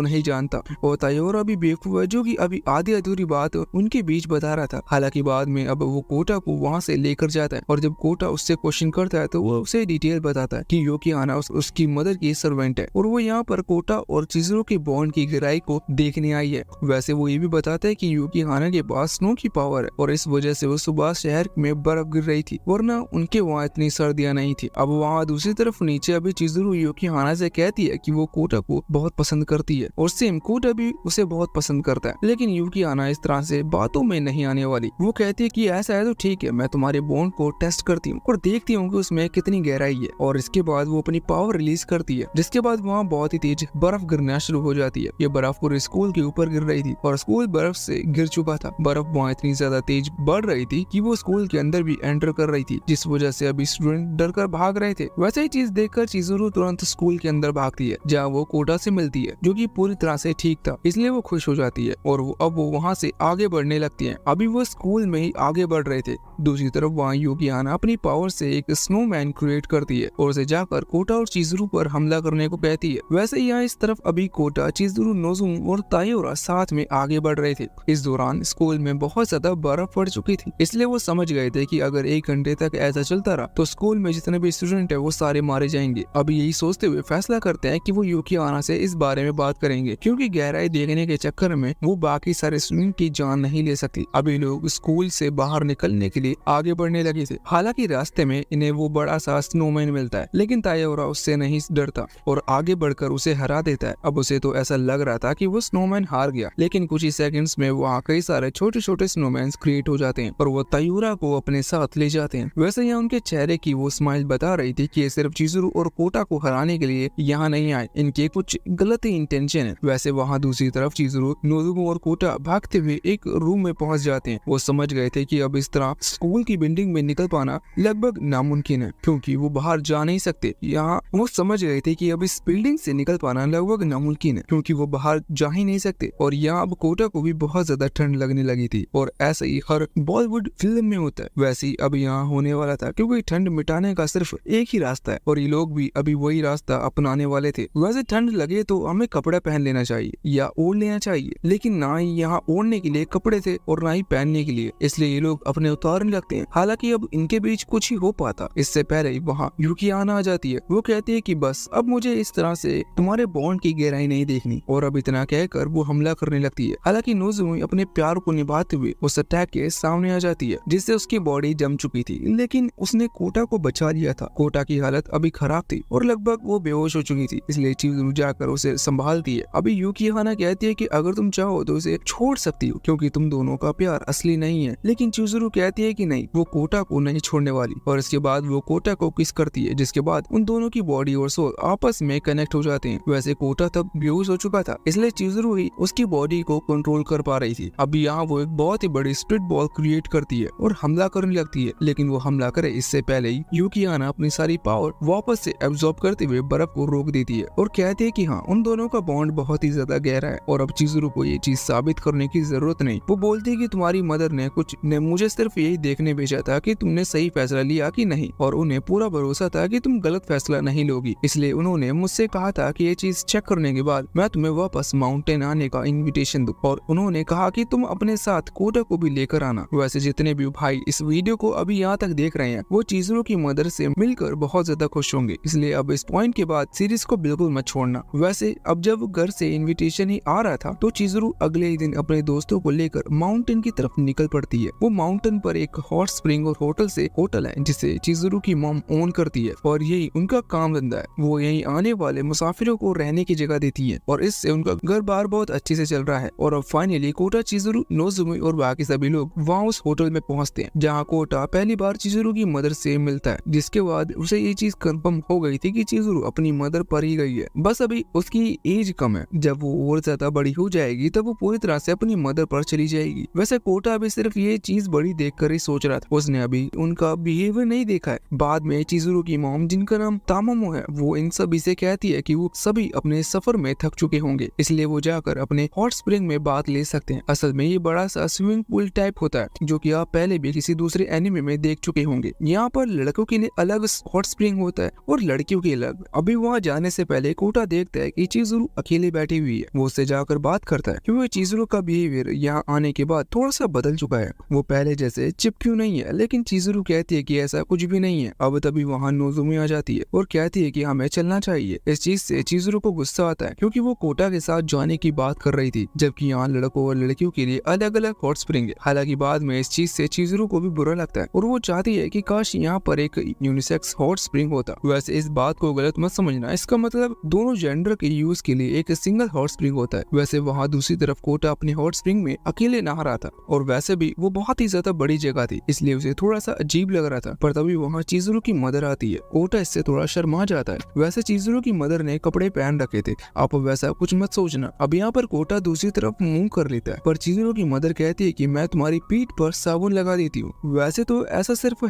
नहीं जानता और तायोरा भी बेवकूफ है जो कि अभी आधी अधूरी बात उनके बीच बता रहा था। हालांकि बाद में अब वो कोटा को वहाँ से लेकर जाता है और जब कोटा उससे क्वेश्चन करता है तो वो उसे डिटेल बताता है कि यूकी हाना उसकी मदर की सर्वेंट है और वो यहाँ पर कोटा और चिजुरू के बॉन्ड की गहराई को देखने आई है। वैसे वो ये भी बताता है कि यूकी हाना के पास स्नो की पावर है और इस वजह से वो सुबह शहर में बर्फ गिर रही थी, वरना उनके वहाँ इतनी सर्दियाँ नहीं थी। अब वहाँ दूसरी तरफ नीचे अभी चिजुरू यूकी हाना से कहती है कि वो कोटा को बहुत पसंद करती है और सेम कोटा भी उसे बहुत पसंद करता है। लेकिन यूकी हाना इस तरह से बातों में नहीं आने वाली। वो कहती है कि ऐसा है तो ठीक है, मैं तुम्हारे बॉन्ड को टेस्ट करती हूँ और देखती हूँ कि उसमें कितनी गहराई है। और इसके बाद वो अपनी पावर रिलीज करती है, जिसके बाद वहाँ बहुत ही तेज बर्फ गिरना शुरू हो जाती है। ये बर्फ पूरे स्कूल के ऊपर गिर रही थी और स्कूल बर्फ से घिर चुका था। बर्फ वहाँ इतनी ज्यादा तेज बढ़ रही थी कि वो स्कूल के अंदर भी एंटर कर रही थी, जिस वजह से अभी स्टूडेंट डर कर भाग रहे थे। वैसे ही चीज देखकर चिजुरू तुरंत स्कूल के अंदर भागती है, जहाँ वो कोटा से मिलती है जो कि पूरी तरह से ठीक था, इसलिए वो खुश हो जाती है और वो वहाँ से आगे बढ़ने लगती है। अभी वो स्कूल में ही आगे बढ़ रहे थे। दूसरी तरफ वहाँ यूकी हाना अपनी पावर से एक स्नोमैन क्रिएट करती है और उसे जाकर कोटा और चिजुरू पर हमला करने को कहती है। वैसे यहाँ इस तरफ अभी कोटा, चिजुरू, नोजुमो और तायोरा साथ में आगे बढ़ रहे थे। इस दौरान स्कूल में बहुत ज्यादा बर्फ पड़ चुकी थी, इसलिए वो समझ गए थे कि अगर 1 घंटे तक ऐसा चलता रहा तो स्कूल में जितने भी स्टूडेंट है वो सारे मारे जाएंगे। अभी यही सोचते हुए फैसला करते हैं कि वो यूकी हाना से इस बारे में बात करेंगे, क्योंकि गहराई देखने के चक्कर में वो बाकी सारे स्टूडेंट की जान नहीं ले सकती। अभी लोग स्कूल से बाहर निकलने के लिए आगे बढ़ने लगे थे। हालांकि रास्ते में इन्हें वो बड़ा सा स्नोमैन मिलता है, लेकिन तायोरा उससे नहीं डरता और आगे बढ़कर उसे हरा देता है। अब उसे तो ऐसा लग रहा था कि वो स्नोमैन हार गया, लेकिन कुछ ही सेकंड्स में वहाँ कई सारे छोटे छोटे स्नोमैन क्रिएट हो जाते हैं और वो तायोरा को अपने साथ ले जाते हैं। वैसे यहाँ उनके चेहरे की वो स्माइल बता रही थी कि ये सिर्फ चिजुरू और कोटा को हराने के लिए यहाँ नहीं आए, इनके कुछ गलत इंटेंशन है। वैसे वहाँ दूसरी तरफ चिजुरू, नोजुमो और कोटा भागते हुए एक रूम में पहुंच जाते हैं। वो समझ गए थे कि अब इस तरह स्कूल की बिल्डिंग में निकल पाना लगभग नामुमकिन है, क्योंकि वो बाहर जा नहीं सकते। यहाँ वो समझ गए थे कि अब इस बिल्डिंग से निकल पाना लगभग नामुमकिन है, क्योंकि वो बाहर जा ही नहीं सकते। और यहाँ अब कोटा को भी बहुत ज्यादा ठंड लगने लगी थी और ऐसा ही हर बॉलीवुड फिल्म में होता है, वैसे ही अब यहाँ होने वाला था, क्योंकि ठंड मिटाने का सिर्फ एक ही रास्ता है और ये लोग भी अभी वही रास्ता अपनाने वाले थे। वैसे ठंड लगे तो हमें कपड़ा पहन लेना चाहिए या ओढ़ लेना चाहिए, लेकिन ना ही यहाँ ओढ़ने के लिए कपड़े थे और ना ही पहनने के लिए, इसलिए ये लोग अपने उतारने लगते हैं। हालांकि अब इनके बीच कुछ ही हो पाता, इससे पहले ही वहाँ यूकी हाना आ जाती है। वो कहती है कि बस अब मुझे इस तरह से तुम्हारे बॉन्ड की गहराई नहीं देखनी, और अब इतना कहकर वो हमला करने लगती है। हालांकि नोजुमी अपने प्यार को निभाते हुए उस अटैक के सामने आ जाती है, जिससे उसकी बॉडी जम चुकी थी, लेकिन उसने कोटा को बचा लिया था। कोटा की हालत अभी खराब थी और लगभग वो बेहोश हो चुकी थी, इसलिए चिजुरू जाकर उसे संभालती है। अभी यूकी हाना कहती है कि अगर तुम चाहो तो उसे छोड़ सकती हो, क्योंकि तुम दोनों का प्यार असली नहीं है। लेकिन चिजुरू कहती है कि नहीं, वो कोटा को नहीं छोड़ने वाली, और इसके बाद वो कोटा को किस करती है, जिसके बाद उन दोनों की बॉडी और सोल आपस में कनेक्ट हो जाते हैं। वैसे कोटा तब बेहोश हो चुका था, इसलिए चिजुरू ही उसकी बॉडी को कंट्रोल कर पा रही थी। अभी यहाँ वो एक बहुत ही बड़ी स्प्लिट बॉल क्रिएट करती है और हमला करने लगती है, लेकिन वो हमला करे इससे पहले ही यूकी हाना अपनी सारी पावर वापस से एब्जॉर्ब करते हुए बर्फ को रोक देती है और कहती है कि हाँ, उन दोनों का बॉन्ड बहुत ही ज्यादा गहरा है और अब चिजुरू को ये चीज साबित करने की जरूरत नहीं। वो बोलती है कि तुम्हारी मदर ने मुझे सिर्फ यही देखने भेजा था कि तुमने सही फैसला लिया कि नहीं, और उन्हें पूरा भरोसा था कि तुम गलत फैसला नहीं लोगी, इसलिए उन्होंने मुझसे कहा था कि ये चीज चेक करने के बाद मैं तुम्हें वापस माउंटेन आने का इन्विटेशन दूं, और उन्होंने कहा कि तुम अपने साथ कोटा को भी लेकर आना। वैसे जितने भी भाई इस वीडियो को अभी यहाँ तक देख रहे हैं वो चिजुरू की मदर से मिलकर बहुत ज्यादा खुश होंगे, इसलिए अब इस पॉइंट के बाद सीरीज को बिल्कुल मत छोड़ना। वैसे अब जब घर से इन्विटेशन ही आ रहा था तो चिजुरू अगले ही दिन अपने दोस्तों को लेकर माउंटेन की तरफ निकल पड़ती है। वो माउंटेन पर एक हॉट स्प्रिंग स्प्रिंग और होटल से होटल है जिसे चिजुरू की मॉम ओन करती है और यही उनका काम धंधा है। वो यही आने वाले मुसाफिरों को रहने की जगह देती है और इससे उनका घर बार बहुत अच्छे से चल रहा है। और अब फाइनली कोटा, चिजुरू, नोजुमी और बाकी सभी लोग वहाँ उस होटल में पहुँचते हैं जहाँ कोटा पहली बार चिजुरू की मदर से मिलता है, जिसके बाद उसे ये चीज कंफर्म हो गई थी कि चिजुरू अपनी मदर पर ही गई है। बस अभी उसकी एज कम है, जब वो और ज्यादा बड़ी हो जाएगी तब वो पूरी तरह से अपनी मदर पर चली जाएगी। वैसे कोटा अभी सिर्फ ये चीज बड़ी देखकर ही सोच रहा था, उसने अभी उनका बिहेवियर नहीं देखा है। बाद में चिजुरू की मॉम, जिनका नाम तामामो है, वो इन सभी से कहती है कि वो सभी अपने सफर में थक चुके होंगे, इसलिए वो जाकर अपने हॉट स्प्रिंग में बात ले सकते हैं। असल में ये बड़ा सा स्विमिंग पूल टाइप होता है जो कि आप पहले भी किसी दूसरे एनिमे में देख चुके होंगे। यहाँ पर लड़कों के लिए अलग हॉट स्प्रिंग होता है और लड़कियों के अलग। अभी वहाँ जाने से पहले कोटा देखता है कि चिजुरू अकेले बैठी हुई है। वो उससे जाकर बात करता है क्योंकि चिजुरू का बिहेवियर यहाँ आने के बाद थोड़ा सा बदल चुका है, वो पहले जैसे चिपक्यू नहीं है। लेकिन चिजुरू कहती है कि ऐसा कुछ भी नहीं है। अब तभी वहाँ नोजुमी आ जाती है और कहती है कि हमें चलना चाहिए। इस चीज से चिजुरू को गुस्सा आता है क्योंकि वो कोटा के साथ जाने की बात कर रही थी, जबकि यहाँ लड़कों और लड़कियों के लिए अलग अलग हॉट स्प्रिंग है। हालांकि बाद में इस चीज से चिजुरू को भी बुरा लगता है और वो चाहती है कि काश यहाँ पर एक यूनिसेक्स हॉट स्प्रिंग होता। वैसे इस बात को गलत मत समझना, इसका मतलब दोनों जेंडर के यूज के लिए एक सिंगल हॉट स्प्रिंग होता है। वैसे वहाँ दूसरी तरफ कोटा अपने हॉट स्प्रिंग में अकेले नहा रहा था और वैसे भी वो बहुत ही ज्यादा बड़ी जगह थी, इसलिए उसे थोड़ा सा अजीब लग रहा था। पर तभी वहाँ चिजुरू की मदर आती है। कोटा इससे थोड़ा शर्मा जाता है। वैसे चिजुरू की मदर ने कपड़े पहन रखे थे, आप वैसा कुछ मत सोचना। अब यहाँ पर कोटा दूसरी तरफ मुंह कर लेता है, पर चिजुरू की मदर कहती है कि मैं तुम्हारी पीठ पर साबुन लगा देती हूँ। वैसे तो ऐसा सिर्फ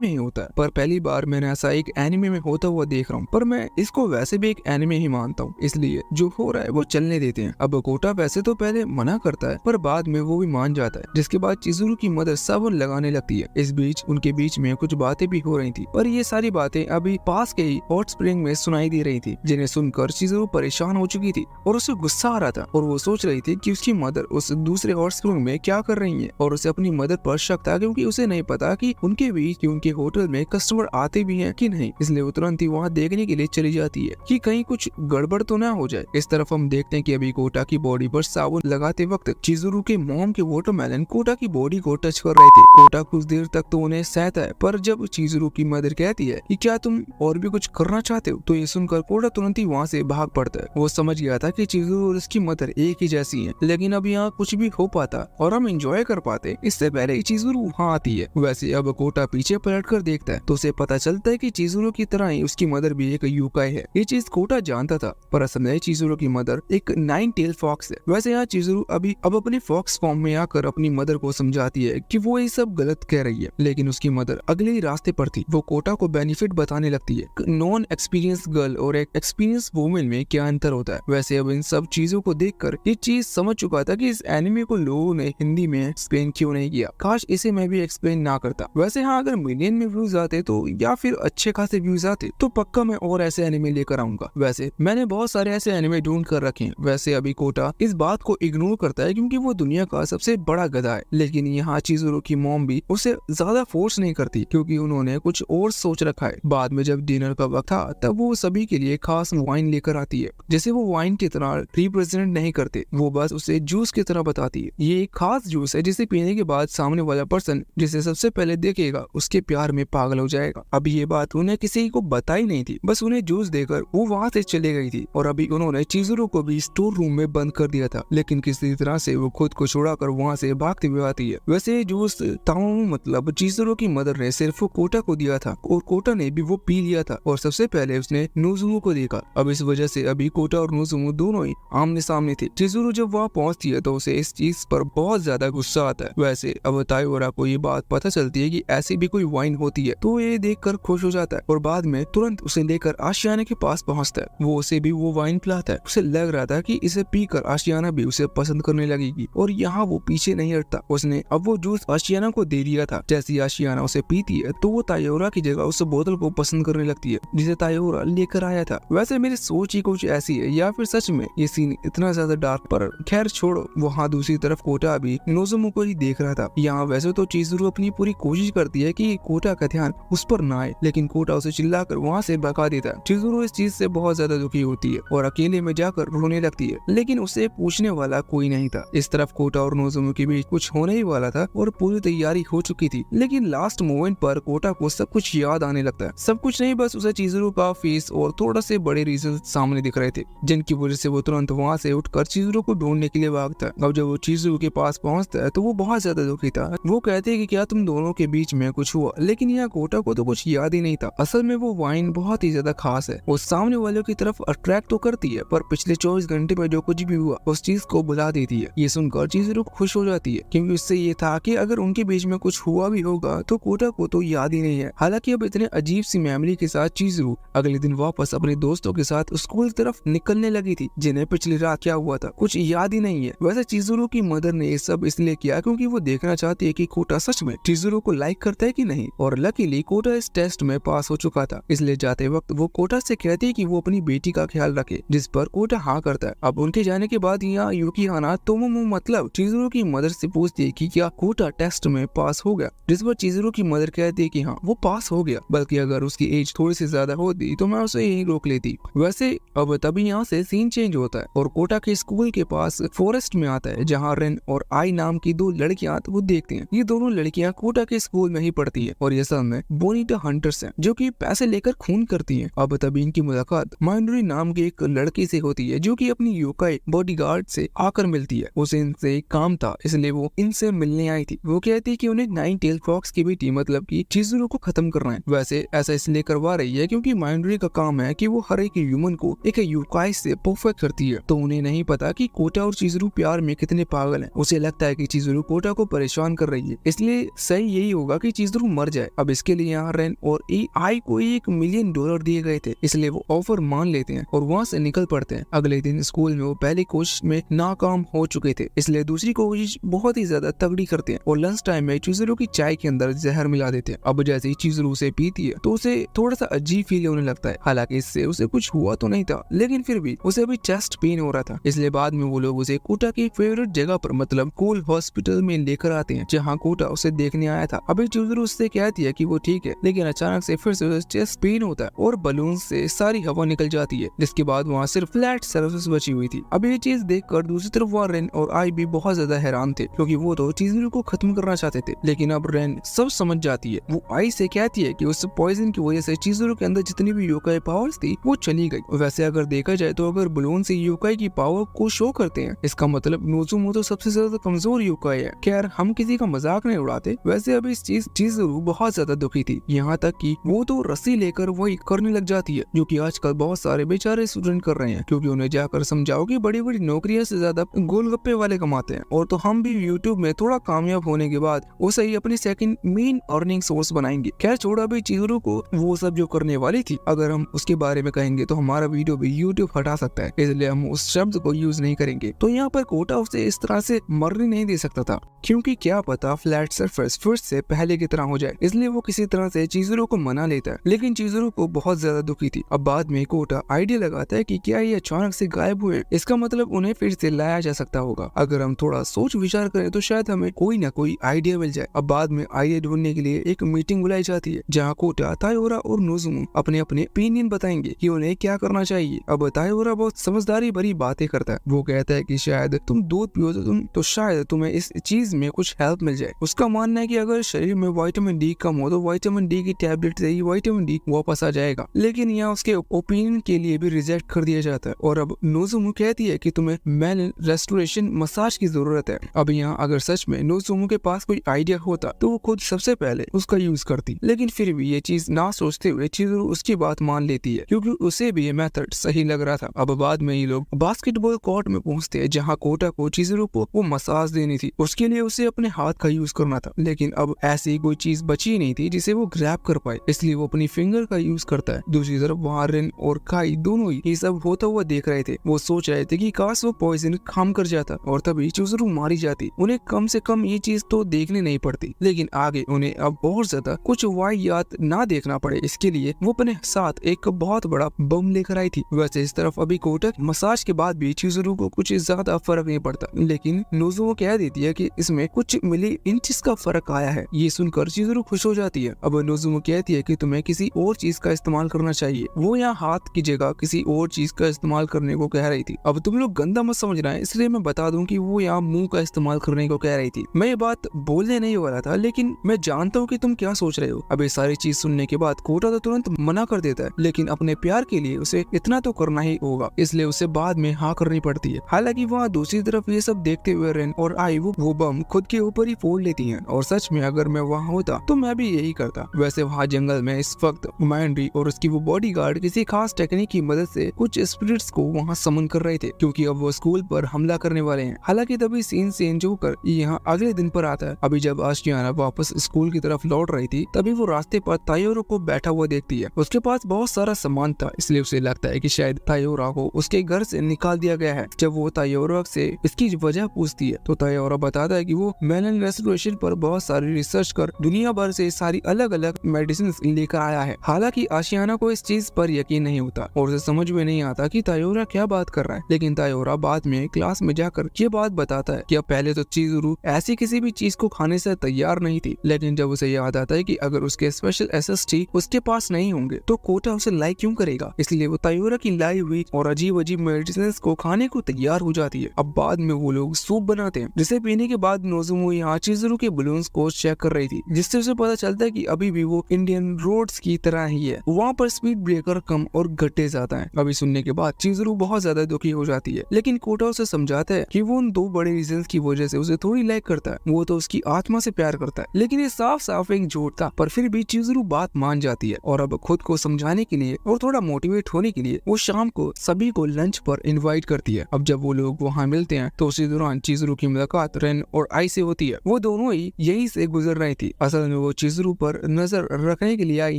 नहीं होता है, पर पहली बार मैंने ऐसा एक एनिमे में होता हुआ देख रहा हूँ। पर मैं इसको वैसे भी एक एनिमे ही मानता हूँ, इसलिए जो हो रहा है वो चलने देते हैं। अब कोटा वैसे तो पहले मना करता है, पर बाद में वो भी मान जाता है, जिसके बाद चिजुरू की मदर साबुन लगाने लगती है। इस बीच उनके बीच में कुछ बातें भी हो रही थी, पर ये सारी बातें अभी पास के ही हॉट स्प्रिंग में सुनाई दे रही थी, जिन्हें सुनकर चिजुरू परेशान हो चुकी थी और उसे गुस्सा आ रहा था। और वो सोच रही थी कि उसकी मदर उस दूसरे हॉट स्प्रिंग में क्या कर रही है, और उसे अपनी मदर पर शक था क्योंकि उसे नहीं पता कि उनके बीच उनके होटल में कस्टमर आते भी हैं कि नहीं। इसलिए वो तुरंत ही वहाँ देखने के लिए चली जाती है कि कहीं कुछ गड़बड़ तो ना हो जाए। इस तरफ हम देखते हैं कि अभी कोटा की बॉडी पर साबुन लगाते वक्त चिजुरू के मॉम के वाटरमेलन कोटा की बॉडी को टच कर रहे थे। कोटा कुछ देर तक तो उन्हें सहता है, पर जब चिजुरू की मदर कहती है कि क्या तुम और भी कुछ करना चाहते हो, तो ये सुनकर कोटा तुरंत ही वहाँ से भाग पड़ता है। वो समझ गया था कि चिजुरू और उसकी मदर एक ही जैसी है, लेकिन अब यहाँ कुछ भी हो पाता और हम एंजॉय कर पाते इससे पहले ही चिजुरू वहाँ आती है। वैसे अब कोटा पीछे पलट कर देखता है तो उसे पता चलता है कि चिजुरू की तरह ही उसकी मदर भी एक यूकाई है। ये चीज कोटा जानता था, पर असल में चिजुरू की मदर एक 9 टेल फॉक्स है। वैसे यहाँ चिजुरू अब अपने फॉक्स फॉर्म में आकर अपनी मदर को समझाती है कि वो ये सब गलत कह रही है, लेकिन उसकी मदर अगले ही रास्ते पर थी। वो कोटा को बेनिफिट बताने लगती है नॉन एक्सपीरियंस गर्ल और एक एक्सपीरियंस वुमेन में क्या अंतर होता है। वैसे अब इन सब चीजों को देखकर ये चीज समझ चुका था कि इस एनिमे को लोगों ने हिंदी में एक्सप्लेन क्यों नहीं किया। काश इसे मैं भी एक्सप्लेन ना करता। वैसे हाँ, अगर मिलियन में व्यूज आते तो या फिर अच्छे खासे व्यूज आते तो पक्का मैं और ऐसे एनिमे लेकर आऊंगा। वैसे मैंने बहुत सारे ऐसे एनिमे ढूंढ कर रखे हैं। वैसे अभी कोटा इस बात को इग्नोर करता है क्योंकि वो दुनिया का सबसे बड़ा गधा है, लेकिन यहाँ चिजुरू की मॉम भी उसे ज्यादा फोर्स नहीं करती क्योंकि उन्होंने कुछ और सोच रखा है। बाद में जब डिनर का वक्त था तब वो सभी के लिए खास वाइन लेकर आती है। जैसे वो वाइन की तरह रिप्रेजेंट नहीं करते, वो बस उसे जूस की तरह बताती है। ये एक खास जूस है जिसे पीने के बाद सामने वाला पर्सन जिसे सबसे पहले देखेगा उसके प्यार में पागल हो जाएगा। अब ये बात उन्हें किसी को बताई नहीं थी, बस उन्हें जूस देकर वो वहाँ से चले गई थी। और अभी उन्होंने चिजुरू को भी स्टोर रूम में बंद कर दिया था, लेकिन किसी तरह से वो खुद को छुड़ाकर वहाँ से भागते हुए आती है। वैसे जूस ताऊ मतलब चिजुरू की मदर ने सिर्फ कोटा को दिया था और कोटा ने भी वो पी लिया था और सबसे पहले उसने नोजुमू को देखा। अब इस वजह से अभी कोटा और नोजुमू दोनों ही आमने सामने थे। चिजुरू जब वहाँ पहुँचती है तो उसे इस चीज पर बहुत ज्यादा गुस्सा आता है। वैसे अब तायोरा को ये बात पता चलती है कि ऐसी भी कोई वाइन होती है, तो ये देखकर खुश हो जाता है और बाद में तुरंत उसे लेकर आशियाना के पास पहुंचता है। वो उसे भी वो वाइन पिलाता है। उसे लग रहा था कि इसे पीकर आशियाना भी उसे पसंद करने लगेगी और यहाँ वो पीछे नहीं हटता। उसने अब वो जूस आशियाना को दे दिया था। जैसे आशियाना उसे पीती है तो वो तायोरा की जगह उस बोतल को पसंद करने लगती है जिसे तायोरा लेकर आया था। वैसे मेरी सोच ही कुछ ऐसी है या फिर सच में ये सीन इतना ज्यादा डार्क, पर खैर छोड़ो। वहाँ दूसरी तरफ कोटा भी नोजुमू को ही देख रहा था। यहाँ वैसे तो चिजुरू अपनी पूरी कोशिश करती है कि कोटा का ध्यान उस पर न आए, लेकिन कोटा उसे चिल्लाकर वहाँ से भगा देता है। चिजुरू इस चीज से बहुत ज्यादा दुखी होती है और अकेले में जाकर रोने लगती है, लेकिन उसे पूछने वाला कोई नहीं था। इस तरफ कोटा और नोज़ुमी के बीच कुछ होने ही वाला था और पूरी तैयारी हो चुकी थी, लेकिन लास्ट मोमेंट पर कोटा को सब कुछ याद आने लगता है। सब कुछ नहीं, बस उसे चिजुरू का फेस और थोड़ा से बड़े रीजन सामने दिख रहे थे, जिनकी वजह से वो तुरंत वहाँ से उठकर चिजुरू को ढूंढने के लिए भागता है। अब जब वो चिजुरू के पास पहुँचता है तो वो बहुत ज्यादा दुखी था। वो कहते हैं कि क्या तुम दोनों के बीच में कुछ हुआ, लेकिन यहाँ कोटा को तो कुछ याद ही नहीं था। असल में वो वाइन बहुत ही ज्यादा खास है, वो सामने वालों की तरफ अट्रैक्ट तो करती है, पर पिछले 24 घंटे में जो कुछ भी हुआ उस चीज को बुला देती है। ये सुनकर चिजुरू खुश हो जाती है, क्योंकि उससे ये था कि अगर उनके बीच में कुछ हुआ भी होगा तो कोटा को तो याद ही नहीं है। हालांकि अब इतने अजीब सी मेमोरी के साथ चिजुरू अगले दिन वापस अपने दोस्तों के साथ स्कूल की तरफ निकलने लगी थी, जिन्हें पिछली रात क्या हुआ था कुछ याद ही नहीं है। वैसे चिजुरू की मदर ने ये सब इसलिए किया क्योंकि वो देखना चाहती है कि कोटा सच में चिजुरू को लाइक करता है कि नहीं, और लकीली कोटा इस टेस्ट में पास हो चुका था। इसलिए जाते वक्त वो कोटा से कहती है कि वो अपनी बेटी का ख्याल रखे, जिस पर कोटा हाँ करता है। अब उनके जाने के बाद यहाँ युकिहाना तोमोमो मतलब चिजुरू की मदर से पूछती है कि क्या कोटा टेस्ट में पास हो गया, जिस पर चिजुरू की मदर कहती है कि हाँ वो पास हो गया, बल्कि अगर उसकी एज थोड़ी सी ज्यादा होती तो मैं उसे यहीं रोक लेती। वैसे अब तभी यहाँ से सीन चेंज होता है और कोटा के स्कूल के पास फॉरेस्ट में आता है, जहाँ रेन और आई नाम की दो लड़कियां वो देखते हैं। ये दोनों लड़कियां कोटा के स्कूल में ही पढ़ती है और ये सब में बोनीटा हंटर्स हैं, जो कि पैसे लेकर खून करती हैं। अब तभी इनकी मुलाकात माइनोरी नाम के एक लड़की से होती है, जो कि अपनी योकाई बॉडीगार्ड से आकर मिलती है। उसे इनसे एक काम था, इसलिए वो इनसे मिलने आई थी। वो कहती है कि उन्हें नाइन टेल फॉक्स की बेटी मतलब कि चिजुरू को खत्म करना है। वैसे ऐसा इसलिए करवा रही है क्योंकि माइनोरी का काम है कि वो हर एक ह्यूमन को एक योकाई से परफेक्ट करती है। तो उन्हें नहीं पता कि कोटा और चिजुरू प्यार में कितने पागल हैं। उसे लगता है कि चिजुरू कोटा को परेशान कर रही है, इसलिए सही यही होगा कि चिजुरू मर जाए। अब इसके लिए यहाँ रेन और आई को $1 मिलियन दिए गए थे, इसलिए वो ऑफर मान लेते हैं और वहाँ से निकल पड़ते हैं। अगले दिन स्कूल में वो पहली कोशिश में नाकाम हो चुके थे, इसलिए दूसरी कोशिश बहुत ही ज्यादा तगड़ी करते हैं और लंच टाइम में चिजुरू की चाय के अंदर जहर मिला देते हैं। अब जैसे ही चिजुरू उसे पीती है तो उसे थोड़ा सा अजीब फील होने लगता है। हालांकि इससे उसे कुछ हुआ तो नहीं था, लेकिन फिर भी उसे अभी चेस्ट पेन हो रहा था, इसलिए बाद में वो लोग उसे कोटा की फेवरेट जगह पर मतलब कोल हॉस्पिटल में लेकर आते हैं, जहाँ कोटा उसे देखने आया था। अभी चिजुरू उससे कहती है कि वो ठीक है, लेकिन अचानक से फिर से चेस्ट पेन होता है और बलून से सारी हवा निकल जाती है, जिसके बाद वहाँ सिर्फ फ्लैट सर्फेस बची हुई थी। अब ये चीज देखकर दूसरी तरफ वहाँ रेन और आई भी बहुत ज्यादा हैरान थे, क्योंकि वो तो चिजुरू को खत्म करना चाहते थे। लेकिन अब रेन सब समझ जाती है। वो आई से कहती है कि उस पॉइजन की वजह से चिजुरू के अंदर जितनी भी योकाई पावर्स थी वो चली गई। वैसे अगर देखा जाए तो अगर बलून से योकाई की पावर को शो करते हैं, इसका मतलब नोज़ुमो तो सबसे ज्यादा कमजोर योकाई है। खैर हम किसी का मजाक नहीं उड़ाते। वैसे अभी इस चीज चिजुरू बहुत ज्यादा दुखी थी, यहाँ तक कि वो तो रस्सी लेकर वही करने लग जाती है, जो कि आजकल बहुत सारे बेचारे स्टूडेंट कर रहे हैं, क्योंकि उन्हें जाकर समझाओ कि बड़ी बड़ी नौकरियां से ज्यादा गोलगप्पे वाले कमाते हैं, और तो हम भी यूट्यूब में थोड़ा कामयाब होने के बाद उसे ही अपनी सेकंड मेन अर्निंग सोर्स बनाएंगे। खैर छोड़ा अभी चिजुरू को, वो सब जो करने वाली थी अगर हम उसके बारे में कहेंगे तो हमारा वीडियो भी यूट्यूब हटा सकता है, इसलिए हम उस शब्द को यूज नहीं करेंगे। तो यहाँ पर कोटा उसे इस तरह से मरने नहीं दे सकता था, क्योंकि क्या पता फ्लैट सरफेस फिर से पहले की तरह हो जाए, इसलिए वो किसी तरह से चिजुरू को मना लेता है। लेकिन चिजुरू को बहुत ज्यादा दुखी थी। अब बाद में कोटा आइडिया लगाता है कि क्या ये अचानक से गायब हुए, इसका मतलब उन्हें फिर से लाया जा सकता होगा। अगर हम थोड़ा सोच विचार करें तो शायद हमें कोई ना कोई आइडिया मिल जाए। अब बाद में आइडिया ढूंढने के लिए एक मीटिंग बुलाई जाती है, जहाँ कोटा, तायोरा और नोज़ुमो अपने अपने ओपिनियन बताएंगे कि उन्हें क्या करना चाहिए। अब तायोरा बहुत समझदारी भरी बातें करता है। वो कहता है कि शायद तुम दूध पियो तो शायद तुम्हें इस चीज में कुछ हेल्प मिल जाए। उसका मानना है कि अगर शरीर में विटामिन डी कम हो तो विटामिन डी की टैबलेट से ही विटामिन डी वापस आ जाएगा, लेकिन यहाँ उसके ओपिनियन के लिए भी रिजेक्ट कर दिया जाता है। और अब नोज़ुमो कहती है कि तुम्हें मेलन रेस्टोरेशन मसाज की जरूरत है। अब यहाँ अगर सच में नोज़ुमो के पास कोई आइडिया होता तो वो खुद सबसे पहले उसका यूज करती, लेकिन फिर भी ये चीज ना सोचते हुए चिजुरू उसकी बात मान लेती है, क्योंकि उसे भी ये मेथड सही लग रहा था। अब बाद में ये लोग बास्केटबॉल कोर्ट में पहुंचते हैं, जहाँ कोटा को चिजुरू को वो मसाज देनी थी। उसके लिए उसे अपने हाथ का यूज करना था, लेकिन अब ऐसी कोई चीज बची नहीं थी जिसे वो ग्रैब कर पाए, इसलिए वो अपनी फिंगर का यूज करता है। दूसरी तरफ वहाँ रेन और काई दोनों ही ये सब होता हुआ देख रहे थे। वो सोच रहे थे कि काश वो पॉइजन काम कर जाता और तभी चिजुरू मारी जाती। उन्हें कम से कम ये चीज तो देखनी नहीं पड़ती, लेकिन आगे उन्हें अब बहुत ज्यादा कुछ वाहियात ना देखना पड़े, इसके लिए वो अपने साथ एक बहुत बड़ा बम लेकर आई थी। वैसे इस तरफ अभी कोटा मसाज के बाद भी चिजुरू को कुछ ज्यादा फर्क नहीं पड़ता, लेकिन नोज़ुमो कह देती है कि इसमें कुछ मिली इंचेस का फर्क आया है। ये सुनकर चिजुरू खुश हो जाती है। अब नोज़ुमो कहती है कि तुम्हें किसी और चीज का इस्तेमाल करना चाहिए। वो यहाँ हाथ की जगह किसी और चीज का इस्तेमाल करने को कह रही थी। अब तुम लोग गंदा मत समझना है, इसलिए मैं बता दूं कि वो यहाँ मुंह का इस्तेमाल करने को कह रही थी। मैं ये बात बोलने नहीं वाला था, लेकिन मैं जानता हूँ कि तुम क्या सोच रहे हो। अब ये सारी चीज सुनने के बाद कोटा तो तुरंत मना कर देता है, लेकिन अपने प्यार के लिए उसे इतना तो करना ही होगा, इसलिए उसे बाद में हाँ करनी पड़ती है। हालांकि वहाँ दूसरी तरफ ये सब देखते हुए रेन और आई वो बम खुद के ऊपर ही फोड़ लेती हैं। और सच में अगर मैं वहाँ होता तो मैं भी यही करता। वैसे वहाँ जंगल में इस वक्त माइंड्री और उसकी वो बॉडीगार्ड किसी खास टेक्निक की मदद से कुछ स्पिरिट्स को वहाँ समन कर रहे थे, क्योंकि अब वो स्कूल पर हमला करने वाले हैं। हालांकि तभी सीन चेंज होकर यहाँ अगले दिन पर आता है। अभी जब आशियाना वापस स्कूल की तरफ लौट रही थी, तभी वो रास्ते पर तायोरो को बैठा हुआ देखती है। उसके पास बहुत सारा सामान था, इसलिए उसे लगता है कि शायद तायोरा को उसके घर से निकाल दिया गया है। जब वो तायोरा से इसकी वजह पूछती है तो तायोरा बताता है कि वो मेलन रेस्टोरेशन पर बहुत सारी रिसर्च कर दुनिया भर से सारी अलग अलग मेडिसिन लेकर आया है। हालांकि आशियाना को इस चीज पर यकीन नहीं होता और उसे समझ में नहीं आता कि तायोरा क्या बात कर रहा है। लेकिन तायोरा बाद में क्लास में जाकर ये बात बताता है कि अब पहले तो चिज़ुरू ऐसी किसी भी चीज को खाने से तैयार नहीं थी, लेकिन जब उसे याद आता है कि अगर उसके स्पेशल एसएसटी उसके पास नहीं होंगे तो कोटा उसे लाइक क्यों करेगा, इसलिए वो तायोरा की लाई हुई और अजीब अजीब मेडिसिन को खाने को तैयार हो जाती है। अब बाद में वो लोग सूप बनाते हैं, जिसे पीने के बाद नोज़ुमो यहाँ चिज़ुरू के बलून्स को चेक कर रही थी, जिससे उसे पता चलता है कि अभी भी वो इंडियन रोड्स की तरह ही है। वहाँ पर स्पीड ब्रेकर कम और घटे जाता है। अभी सुनने के बाद चिज़ुरू बहुत ज्यादा दुखी हो जाती है, लेकिन कोटा उसे समझाता है कि वो उन दो बड़े रीजन की वजह से उसे थोड़ी लाइक करता है, वो तो उसकी आत्मा से प्यार करता है। लेकिन ये साफ साफ एक झूठ था, पर फिर भी चिज़ुरू बात मान जाती है और अब खुद को समझाने के लिए और थोड़ा मोटिवेट होने के लिए वो शाम को सभी को लंच पर इनवाइट करती है। अब जब वो लोग वहाँ मिलते हैं तो उसी दौरान चिज़ुरू की मुलाकात रेन और आई से होती है। वो दोनों ही यही से गुजर रही थी। असल में वो चिज़ुरू पर नजर रखने के लिए आई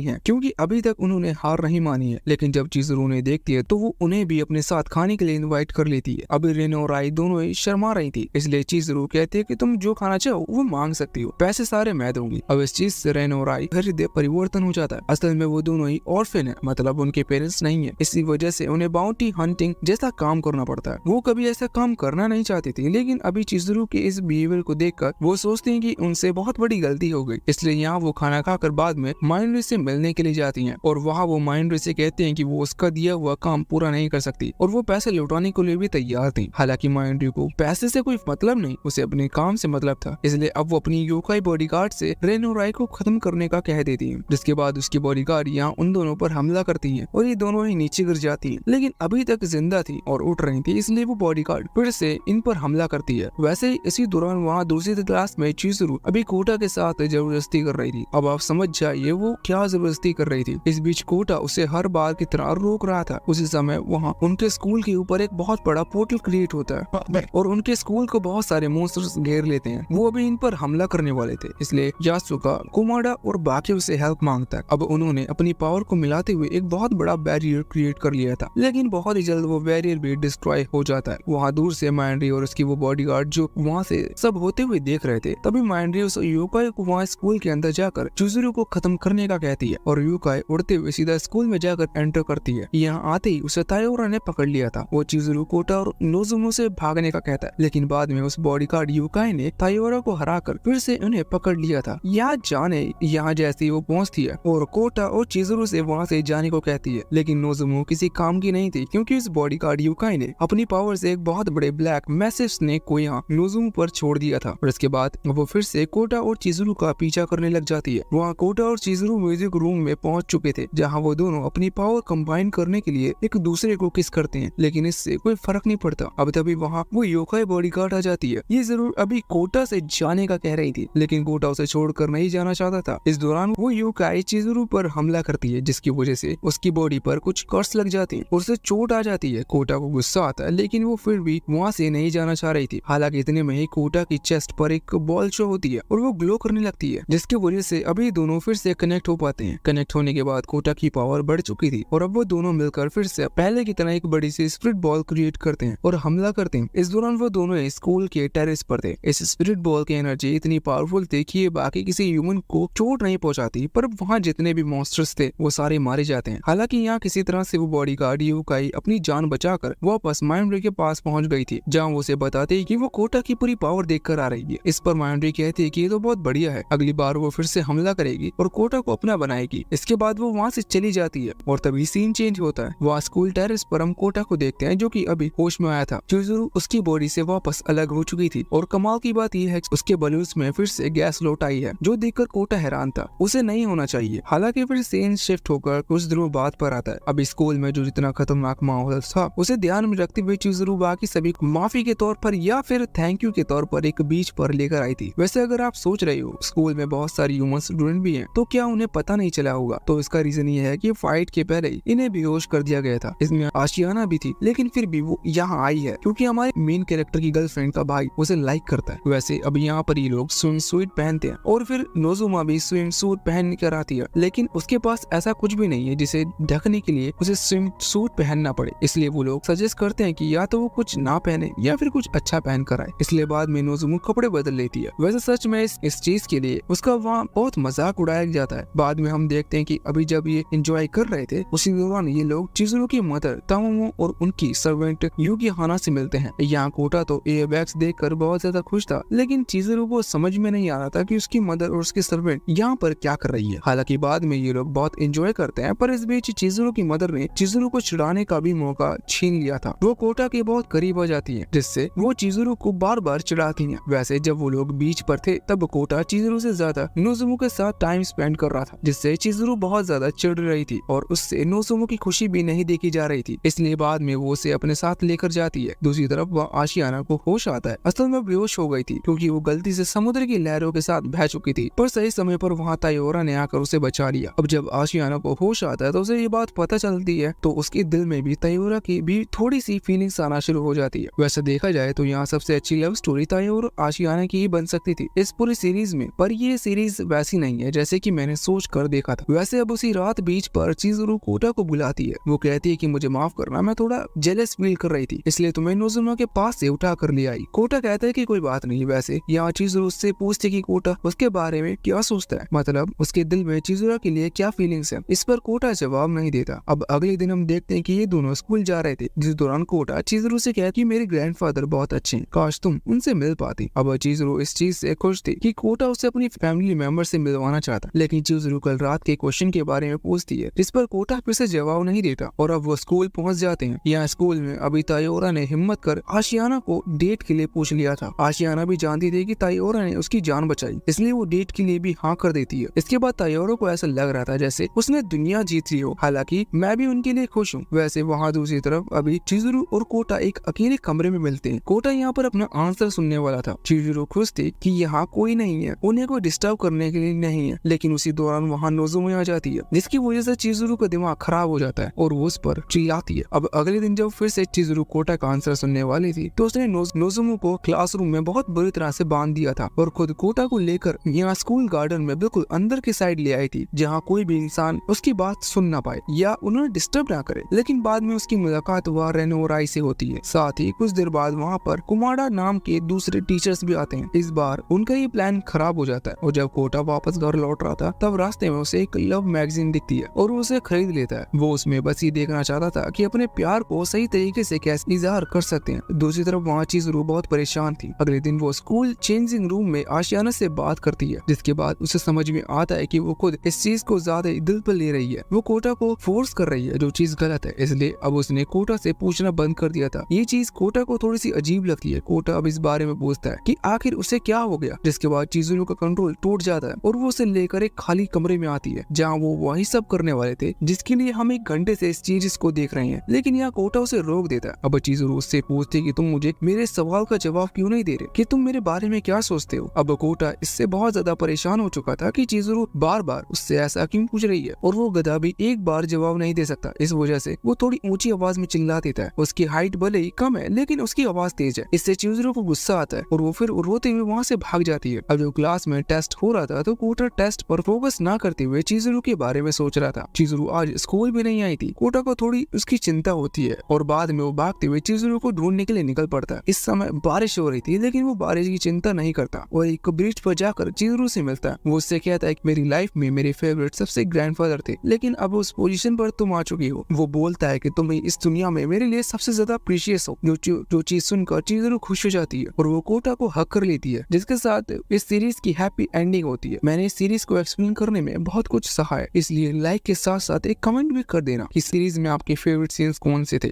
हैं, क्योंकि अभी तक उन्होंने हार नहीं मानी है। लेकिन जब चिज़ुरू उन्हें देखती है तो वो उन्हें भी अपने साथ खाने के लिए इनवाइट कर लेती है। अभी रेन और आई दोनों ही शर्मा रही थी, इसलिए चिज़ुरू कहती है कि तुम जो खाना चाहो वो मांग सकती हो, पैसे सारे मैं दूंगी। अब इस चीज से रेन और आई हृदय परिवर्तन हो जाता है। असल में वो दोनों ही ऑर्फन है, मतलब उनके पेरेंट्स नहीं है। इसी वजह से उन्हें बाउंटी हंटिंग जैसा काम करना पड़ता है। वो कभी ऐसा काम करना नहीं चाहती थी, लेकिन अभी चिज़ुरू के इस बिहेवियर को देखकर वो सोचती हैं कि उनसे बहुत बड़ी गलती हो गई। इसलिए यहाँ वो खाना खाकर बाद में माइंड्री से मिलने के लिए जाती हैं और वहाँ वो माइंड्री से कहते हैं कि वो उसका दिया हुआ काम पूरा नहीं कर सकती और वो पैसे लौटाने के लिए भी तैयार थी। हालांकि माइंड्री को पैसे से कोई मतलब नहीं, उसे अपने काम से मतलब था, इसलिए अब वो अपनी योकाई बॉडीगार्ड से रेन और आई को खत्म करने का कह देती है। जिसके बाद उसकी बॉडीगार्ड यहाँ उन दोनों पर हमला करती है और ये दोनों ही नीचे गिर जाती है, लेकिन अभी तक जिंदा थी और उठ रही थी, इसलिए वो बॉडीगार्ड फिर से इन पर हमला करती है। वैसे इसी दौरान वहाँ दूसरी क्लास में चिज़ुरू अभी कोटा के साथ जबरदस्ती कर रही थी। अब आप समझ जाइए वो क्या जबरदस्ती कर रही थी। इस बीच कोटा उसे हर बार की तरह रोक रहा था। उसी समय वहाँ उनके स्कूल के ऊपर एक बहुत बड़ा पोर्टल क्रिएट होता है और उनके स्कूल को बहुत सारे मॉन्स्टर्स घेर लेते हैं। वो अभी इन पर हमला करने वाले थे, इसलिए यासुका, कुमाडा और बाकी से हेल्प मांगता है। अब उन्होंने अपनी पावर को मिलाते हुए एक बहुत बड़ा बैरियर क्रिएट कर लिया था, लेकिन बहुत ही जल्द वो बैरियर भी डिस्ट्रॉय हो जाता है। वहाँ दूर से माइंड्री और उसकी वो बॉडीगार्ड जो वहाँ से सब होते हुए देख रहे थे, तभी माइंड्री उस योकाई को वहाँ स्कूल के अंदर जाकर चिज़ुरू को खत्म करने का कहती है और योकाई उड़ते हुए सीधा स्कूल में जाकर एंटर करती है। यहाँ आते ही उसे तायोरा ने पकड़ लिया था। वो चिज़ुरू, कोटा और नोज़ुमो से भागने का कहता है, लेकिन बाद में उस बॉडीगार्ड योकाई ने तायोरा को हराकर फिर से उन्हें पकड़ लिया था। यहाँ जाने यहाँ जैसे वो पहुँचती है और कोटा और चिज़ुरू से वहाँ से जाने को कहती है, लेकिन नोज़ुमो किसी काम की नहीं थी, क्योंकि उस बॉडीगार्ड योकाई ने अपनी पावर से एक बहुत बड़े ब्लैक मैसिव स्नेक को यहाँ नोज़ुमो पर छोड़ दिया था। और इसके बाद वो फिर से कोटा और चिज़ुरू का पीछा करने लग जाती है। वहाँ कोटा और चिज़ुरू म्यूजिक रूम में पहुंच चुके थे, जहाँ वो दोनों अपनी पावर कंबाइन करने के लिए एक दूसरे को किस करते हैं, लेकिन इससे कोई फर्क नहीं पड़ता। अब तभी वहाँ वो योकाई बॉडीगार्ड आ जाती है। ये जरूर अभी कोटा से जाने का कह रही थी, लेकिन कोटा उसे छोड़कर नहीं जाना चाहता था। इस दौरान वो योकाई चिज़ुरू पर हमला करती है, जिसकी वजह से उसकी बॉडी पर कुछ कर्स लग जाती है और उसे चोट आ जाती है। कोटा को गुस्सा आता है, लेकिन वो फिर भी वहाँ से नहीं जाना चाह रही थी। हालांकि इतने में ही कोटा की चेस्ट पर एक बॉल शो होती है और वो ग्लो करने लगती है, जिसकी वजह से अभी दोनों फिर से कनेक्ट हो पाते हैं। कनेक्ट होने के बाद कोटा की पावर बढ़ चुकी थी और अब वो दोनों मिलकर फिर से पहले की तरह एक बड़ी सी स्पिरिट बॉल क्रिएट करते हैं और हमला करते हैं। इस दौरान वो दोनों स्कूल के टेरेस पर थे। इस स्पिरिट बॉल की एनर्जी इतनी पावरफुल थी कि ये बाकी किसी ह्यूमन को चोट नहीं पहुंचाती, पर वहाँ जितने भी मॉन्स्टर्स थे वो सारे मारे जाते हैं। हालांकि यहाँ किसी तरह से वो बॉडीगार्ड योकाई अपनी जान बचाकर वापस माइंड्री के पास पहुंच गई थी, जहाँ वो उसे बताते कि वो कोटा की पूरी पावर देखकर आ रही है। इस पर माइंड्री कहती है कि ये तो बहुत बढ़िया है, अगली बार बार वो फिर से हमला करेगी और कोटा को अपना बनाएगी। इसके बाद वो वहाँ से चली जाती है और तभी सीन चेंज होता है। वहाँ स्कूल टेरेस पर हम कोटा को देखते हैं जो कि अभी होश में आया था। चिज़ुरू उसकी बॉडी से वापस अलग हो चुकी थी और कमाल की बात यह है कि उसके बलून्स में फिर से गैस लौट आई है, जो देखकर कोटा हैरान था। उसे नहीं होना चाहिए। हालांकि फिर सीन शिफ्ट होकर कुछ दिनों बाद पर आता है। अभी स्कूल में जो जितना खतरनाक माहौल था उसे ध्यान में रखते हुए चिज़ुरू बाकी सभी को माफी के तौर पर या फिर थैंक यू के तौर पर एक बीच पर लेकर आई थी। वैसे अगर आप सोच रहे हो स्कूल में बहुत सारी ह्यूमन स्टूडेंट भी हैं, तो क्या उन्हें पता नहीं चला होगा? तो इसका रीजन ये है कि फाइट के पहले इन्हें बेहोश कर दिया गया था। इसमें आशियाना भी थी, लेकिन फिर भी वो यहाँ आई है क्योंकि हमारे मेन कैरेक्टर की गर्लफ्रेंड का भाई उसे लाइक करता है। वैसे अब यहाँ पर ये लोग स्विम सूट पहनते हैं और फिर नोजुमा भी स्विम सूट पहन कर आती है, लेकिन उसके पास ऐसा कुछ भी नहीं है जिसे ढकने के लिए उसे स्विम सूट पहनना पड़े। इसलिए वो लोग सजेस्ट करते हैं कि या तो वो कुछ ना पहने या फिर कुछ अच्छा पहन कर आए। इसलिए बाद में नोजुमु कपड़े बदल लेती है। वैसे सच में इस चीज के लिए उसका वहाँ बहुत मजाक उड़ाया जाता है। बाद में हम देखते हैं कि अभी जब ये एंजॉय कर रहे थे उसी दौरान ये लोग चिज़ुरू की मदर तामोमो और उनकी सर्वेंट युकी हाना से मिलते हैं। यहाँ कोटा तो एयरबैग्स देखकर बहुत ज्यादा खुश था, लेकिन चिज़ुरू को समझ में नहीं आ रहा था कि उसकी मदर और उसकी सर्वेंट यहाँ पर क्या कर रही है। हालांकि बाद में ये लोग बहुत एंजॉय करते हैं, पर इस बीच चिज़ुरू की मदर ने चिज़ुरू को छुड़ाने का भी मौका छीन लिया था। वो कोटा के बहुत करीब आ जाती है, जिससे वो चिज़ुरू को बार बार चिढ़ाती है। वैसे जब वो लोग बीच पर थे तब कोटा चिज़ुरू से ज्यादा नोजुमु के साथ टाइम स्पेंड कर रहा था, जिससे चिज़ुरू बहुत ज्यादा चिढ़ रही थी और उससे नोजुमु की खुशी भी नहीं देखी जा रही थी। इसलिए बाद में वो उसे अपने साथ लेकर जाती है। दूसरी तरफ वह आशियाना को होश आता है। असल में बेहोश हो गई थी क्योंकि वो गलती से समुद्र की लहरों के साथ बह चुकी थी, पर सही समय पर वहाँ तायोरा ने आकर उसे बचा लिया। अब जब आशियाना को होश आता है तो उसे ये बात पता चलती है, तो उसके दिल में भी तायोरा की भी थोड़ी सी फीलिंग्स आना शुरू हो जाती है। वैसे देखा जाए तो यहाँ सबसे अच्छी लव स्टोरी तायोरा आशियाना की ही बन सकती थी इस पूरी सीरीज में, पर ये सीरीज वैसी नहीं है जैसे कि मैंने सोच कर देखा था। वैसे अब उसी रात बीच पर चिज़ुरू कोटा को बुलाती है। वो कहती है कि मुझे माफ करना, मैं थोड़ा जेलस फील कर रही थी, इसलिए तुम्हें नोजुमा के पास से उठा कर ले आई। कोटा कहता है कि कोई बात नहीं। वैसे यहाँ चिज़ुरू उससे पूछते कि कोटा उसके बारे में क्या सोचता है, मतलब उसके दिल में चिज़ुरा के लिए क्या फीलिंग्स है। इस पर कोटा जवाब नहीं देता। अब अगले दिन हम देखते हैं कि ये दोनों स्कूल जा रहे थे, जिस दौरान कोटा चिज़ुरू से कहती है मेरे ग्रैंडफादर बहुत अच्छे हैं, काश तुम उनसे मिल पाती। अब चिज़ुरू इस चीज से खुश थी कि कोटा उसे अपनी फैमिली मेंबर से मिलवाना चाहता, लेकिन चिज़ुरू कल रात के क्वेश्चन के बारे में पूछती है, जिस पर कोटा फिर से जवाब नहीं देता और अब वो स्कूल पहुंच जाते हैं। यहाँ स्कूल में अभी तायोरा ने हिम्मत कर आशियाना को डेट के लिए पूछ लिया था। आशियाना भी जानती थी कि तायोरा ने उसकी जान बचाई, इसलिए वो डेट के लिए भी हाँ कर देती है। इसके बाद तायोरा को ऐसा लग रहा था जैसे उसने दुनिया जीत ली हो। हालांकि मैं भी उनके लिए खुश हूँ। वैसे वहाँ दूसरी तरफ अभी चिज़ुरू और कोटा एक अकेले कमरे में मिलते हैं। कोटा यहाँ पर अपना आंसर सुनने वाला था। चिज़ुरू खुश थी कि यहाँ कोई नहीं है, उन्हें कोई डिस्टर्ब करने के लिए नहीं है, लेकिन उसी दौरान वहाँ नोजुमु आ जाती है, जिसकी वजह से चिज़ुरू का दिमाग खराब हो जाता है और वो उस पर चिल्लाती है। अब अगले दिन जब फिर से चिज़ुरू कोटा का आंसर सुनने वाली थी तो उसने नोजुमु को क्लासरूम में बहुत बुरी तरह से बांध दिया था और खुद कोटा को लेकर यहाँ स्कूल गार्डन में बिल्कुल अंदर की साइड ले आई थी, जहाँ कोई भी इंसान उसकी बात सुन ना पाए या उन्हें डिस्टर्ब ना करे। लेकिन बाद में उसकी मुलाकात वह रेनोराई से होती है। साथ ही कुछ देर बाद वहाँ पर कुमाड़ा नाम के दूसरे टीचर्स भी आते हैं। इस बार उनका ये प्लान खराब हो जाता है और जब कोटा वापस घर लौट रहा था तब रास्ते में उसे एक लव मैगजीन दिखती है और वो उसे खरीद लेता है। वो उसमें बस ये देखना चाहता था कि अपने प्यार को सही तरीके से कैसे इजहार कर सकते हैं। दूसरी तरफ वहाँ चिज़ुरू बहुत परेशान थी। अगले दिन वो स्कूल चेंजिंग रूम में आशियाना से बात करती है, जिसके बाद उसे समझ में आता है कि वो खुद इस चीज को ज्यादा दिल पर ले रही है। वो कोटा को फोर्स कर रही है, जो चीज गलत है। इसलिए अब उसने कोटा से पूछना बंद कर दिया था। ये चीज कोटा को थोड़ी सी अजीब लगती है। कोटा अब इस बारे में पूछता है कि आखिर उसे क्या हो गया, जिसके बाद चिज़ुरू का कंट्रोल टूट जाता है और वो उसे लेकर एक खाली कमरे में आती है, जहाँ वो वही सब करने वाले थे जिसके लिए हम एक घंटे से इस चीज को देख रहे हैं। लेकिन यहाँ कोटा उसे रोक देता है। अब चिज़ुरू उससे पूछती है कि तुम मुझे मेरे सवाल का जवाब क्यों नहीं दे रहे, कि तुम मेरे बारे में क्या सोचते हो। अब कोटा इससे बहुत ज्यादा परेशान हो चुका था कि चिज़ुरू बार बार उससे ऐसा क्यों पूछ रही है और वो गधा भी एक बार जवाब नहीं दे सकता। इस वजह से वो थोड़ी ऊंची आवाज में चिल्ला देता है। उसकी हाइट भले ही कम है लेकिन उसकी आवाज तेज है। इससे चिज़ुरू को गुस्सा आता है और वो फिर रोते हुए वहाँ से भाग जाती है। अब जो क्लास में टेस्ट हो रहा था तो कोटा टेस्ट पर फोकस ना करते हुए चिज़ुरू के बारे में सोच रहा था। चिज़ुरू आज स्कूल भी नहीं आई थी। कोटा को थोड़ी उसकी चिंता होती है और बाद में वो भागते हुए चिज़ुरू को ढूंढने के लिए निकल पड़ता है। इस समय बारिश हो रही थी लेकिन वो बारिश की चिंता नहीं करता और एक ब्रिज पर जाकर चिज़ुरू से मिलता है। वो उससे कहता है कि मेरी लाइफ में मेरे फेवरेट सबसे ग्रैंडफादर थे, लेकिन अब उस पोजीशन पर तुम आ चुकी हो। वो बोलता है कि तुम इस दुनिया में मेरे लिए सबसे ज्यादा प्रीशियस हो। जो चीज सुनकर चिज़ुरू खुश हो जाती है और वो कोटा को हक कर लेती है, जिसके साथ इस सीरीज की हैप्पी एंडिंग होती है। मैंने इस सीरीज को एक्सप्लेन करने में बहुत कुछ सहा है, इसलिए लाइक के साथ साथ एक कमेंट भी कर देना कि सीरीज में आपके फेवरेट सीन्स कौन से थे।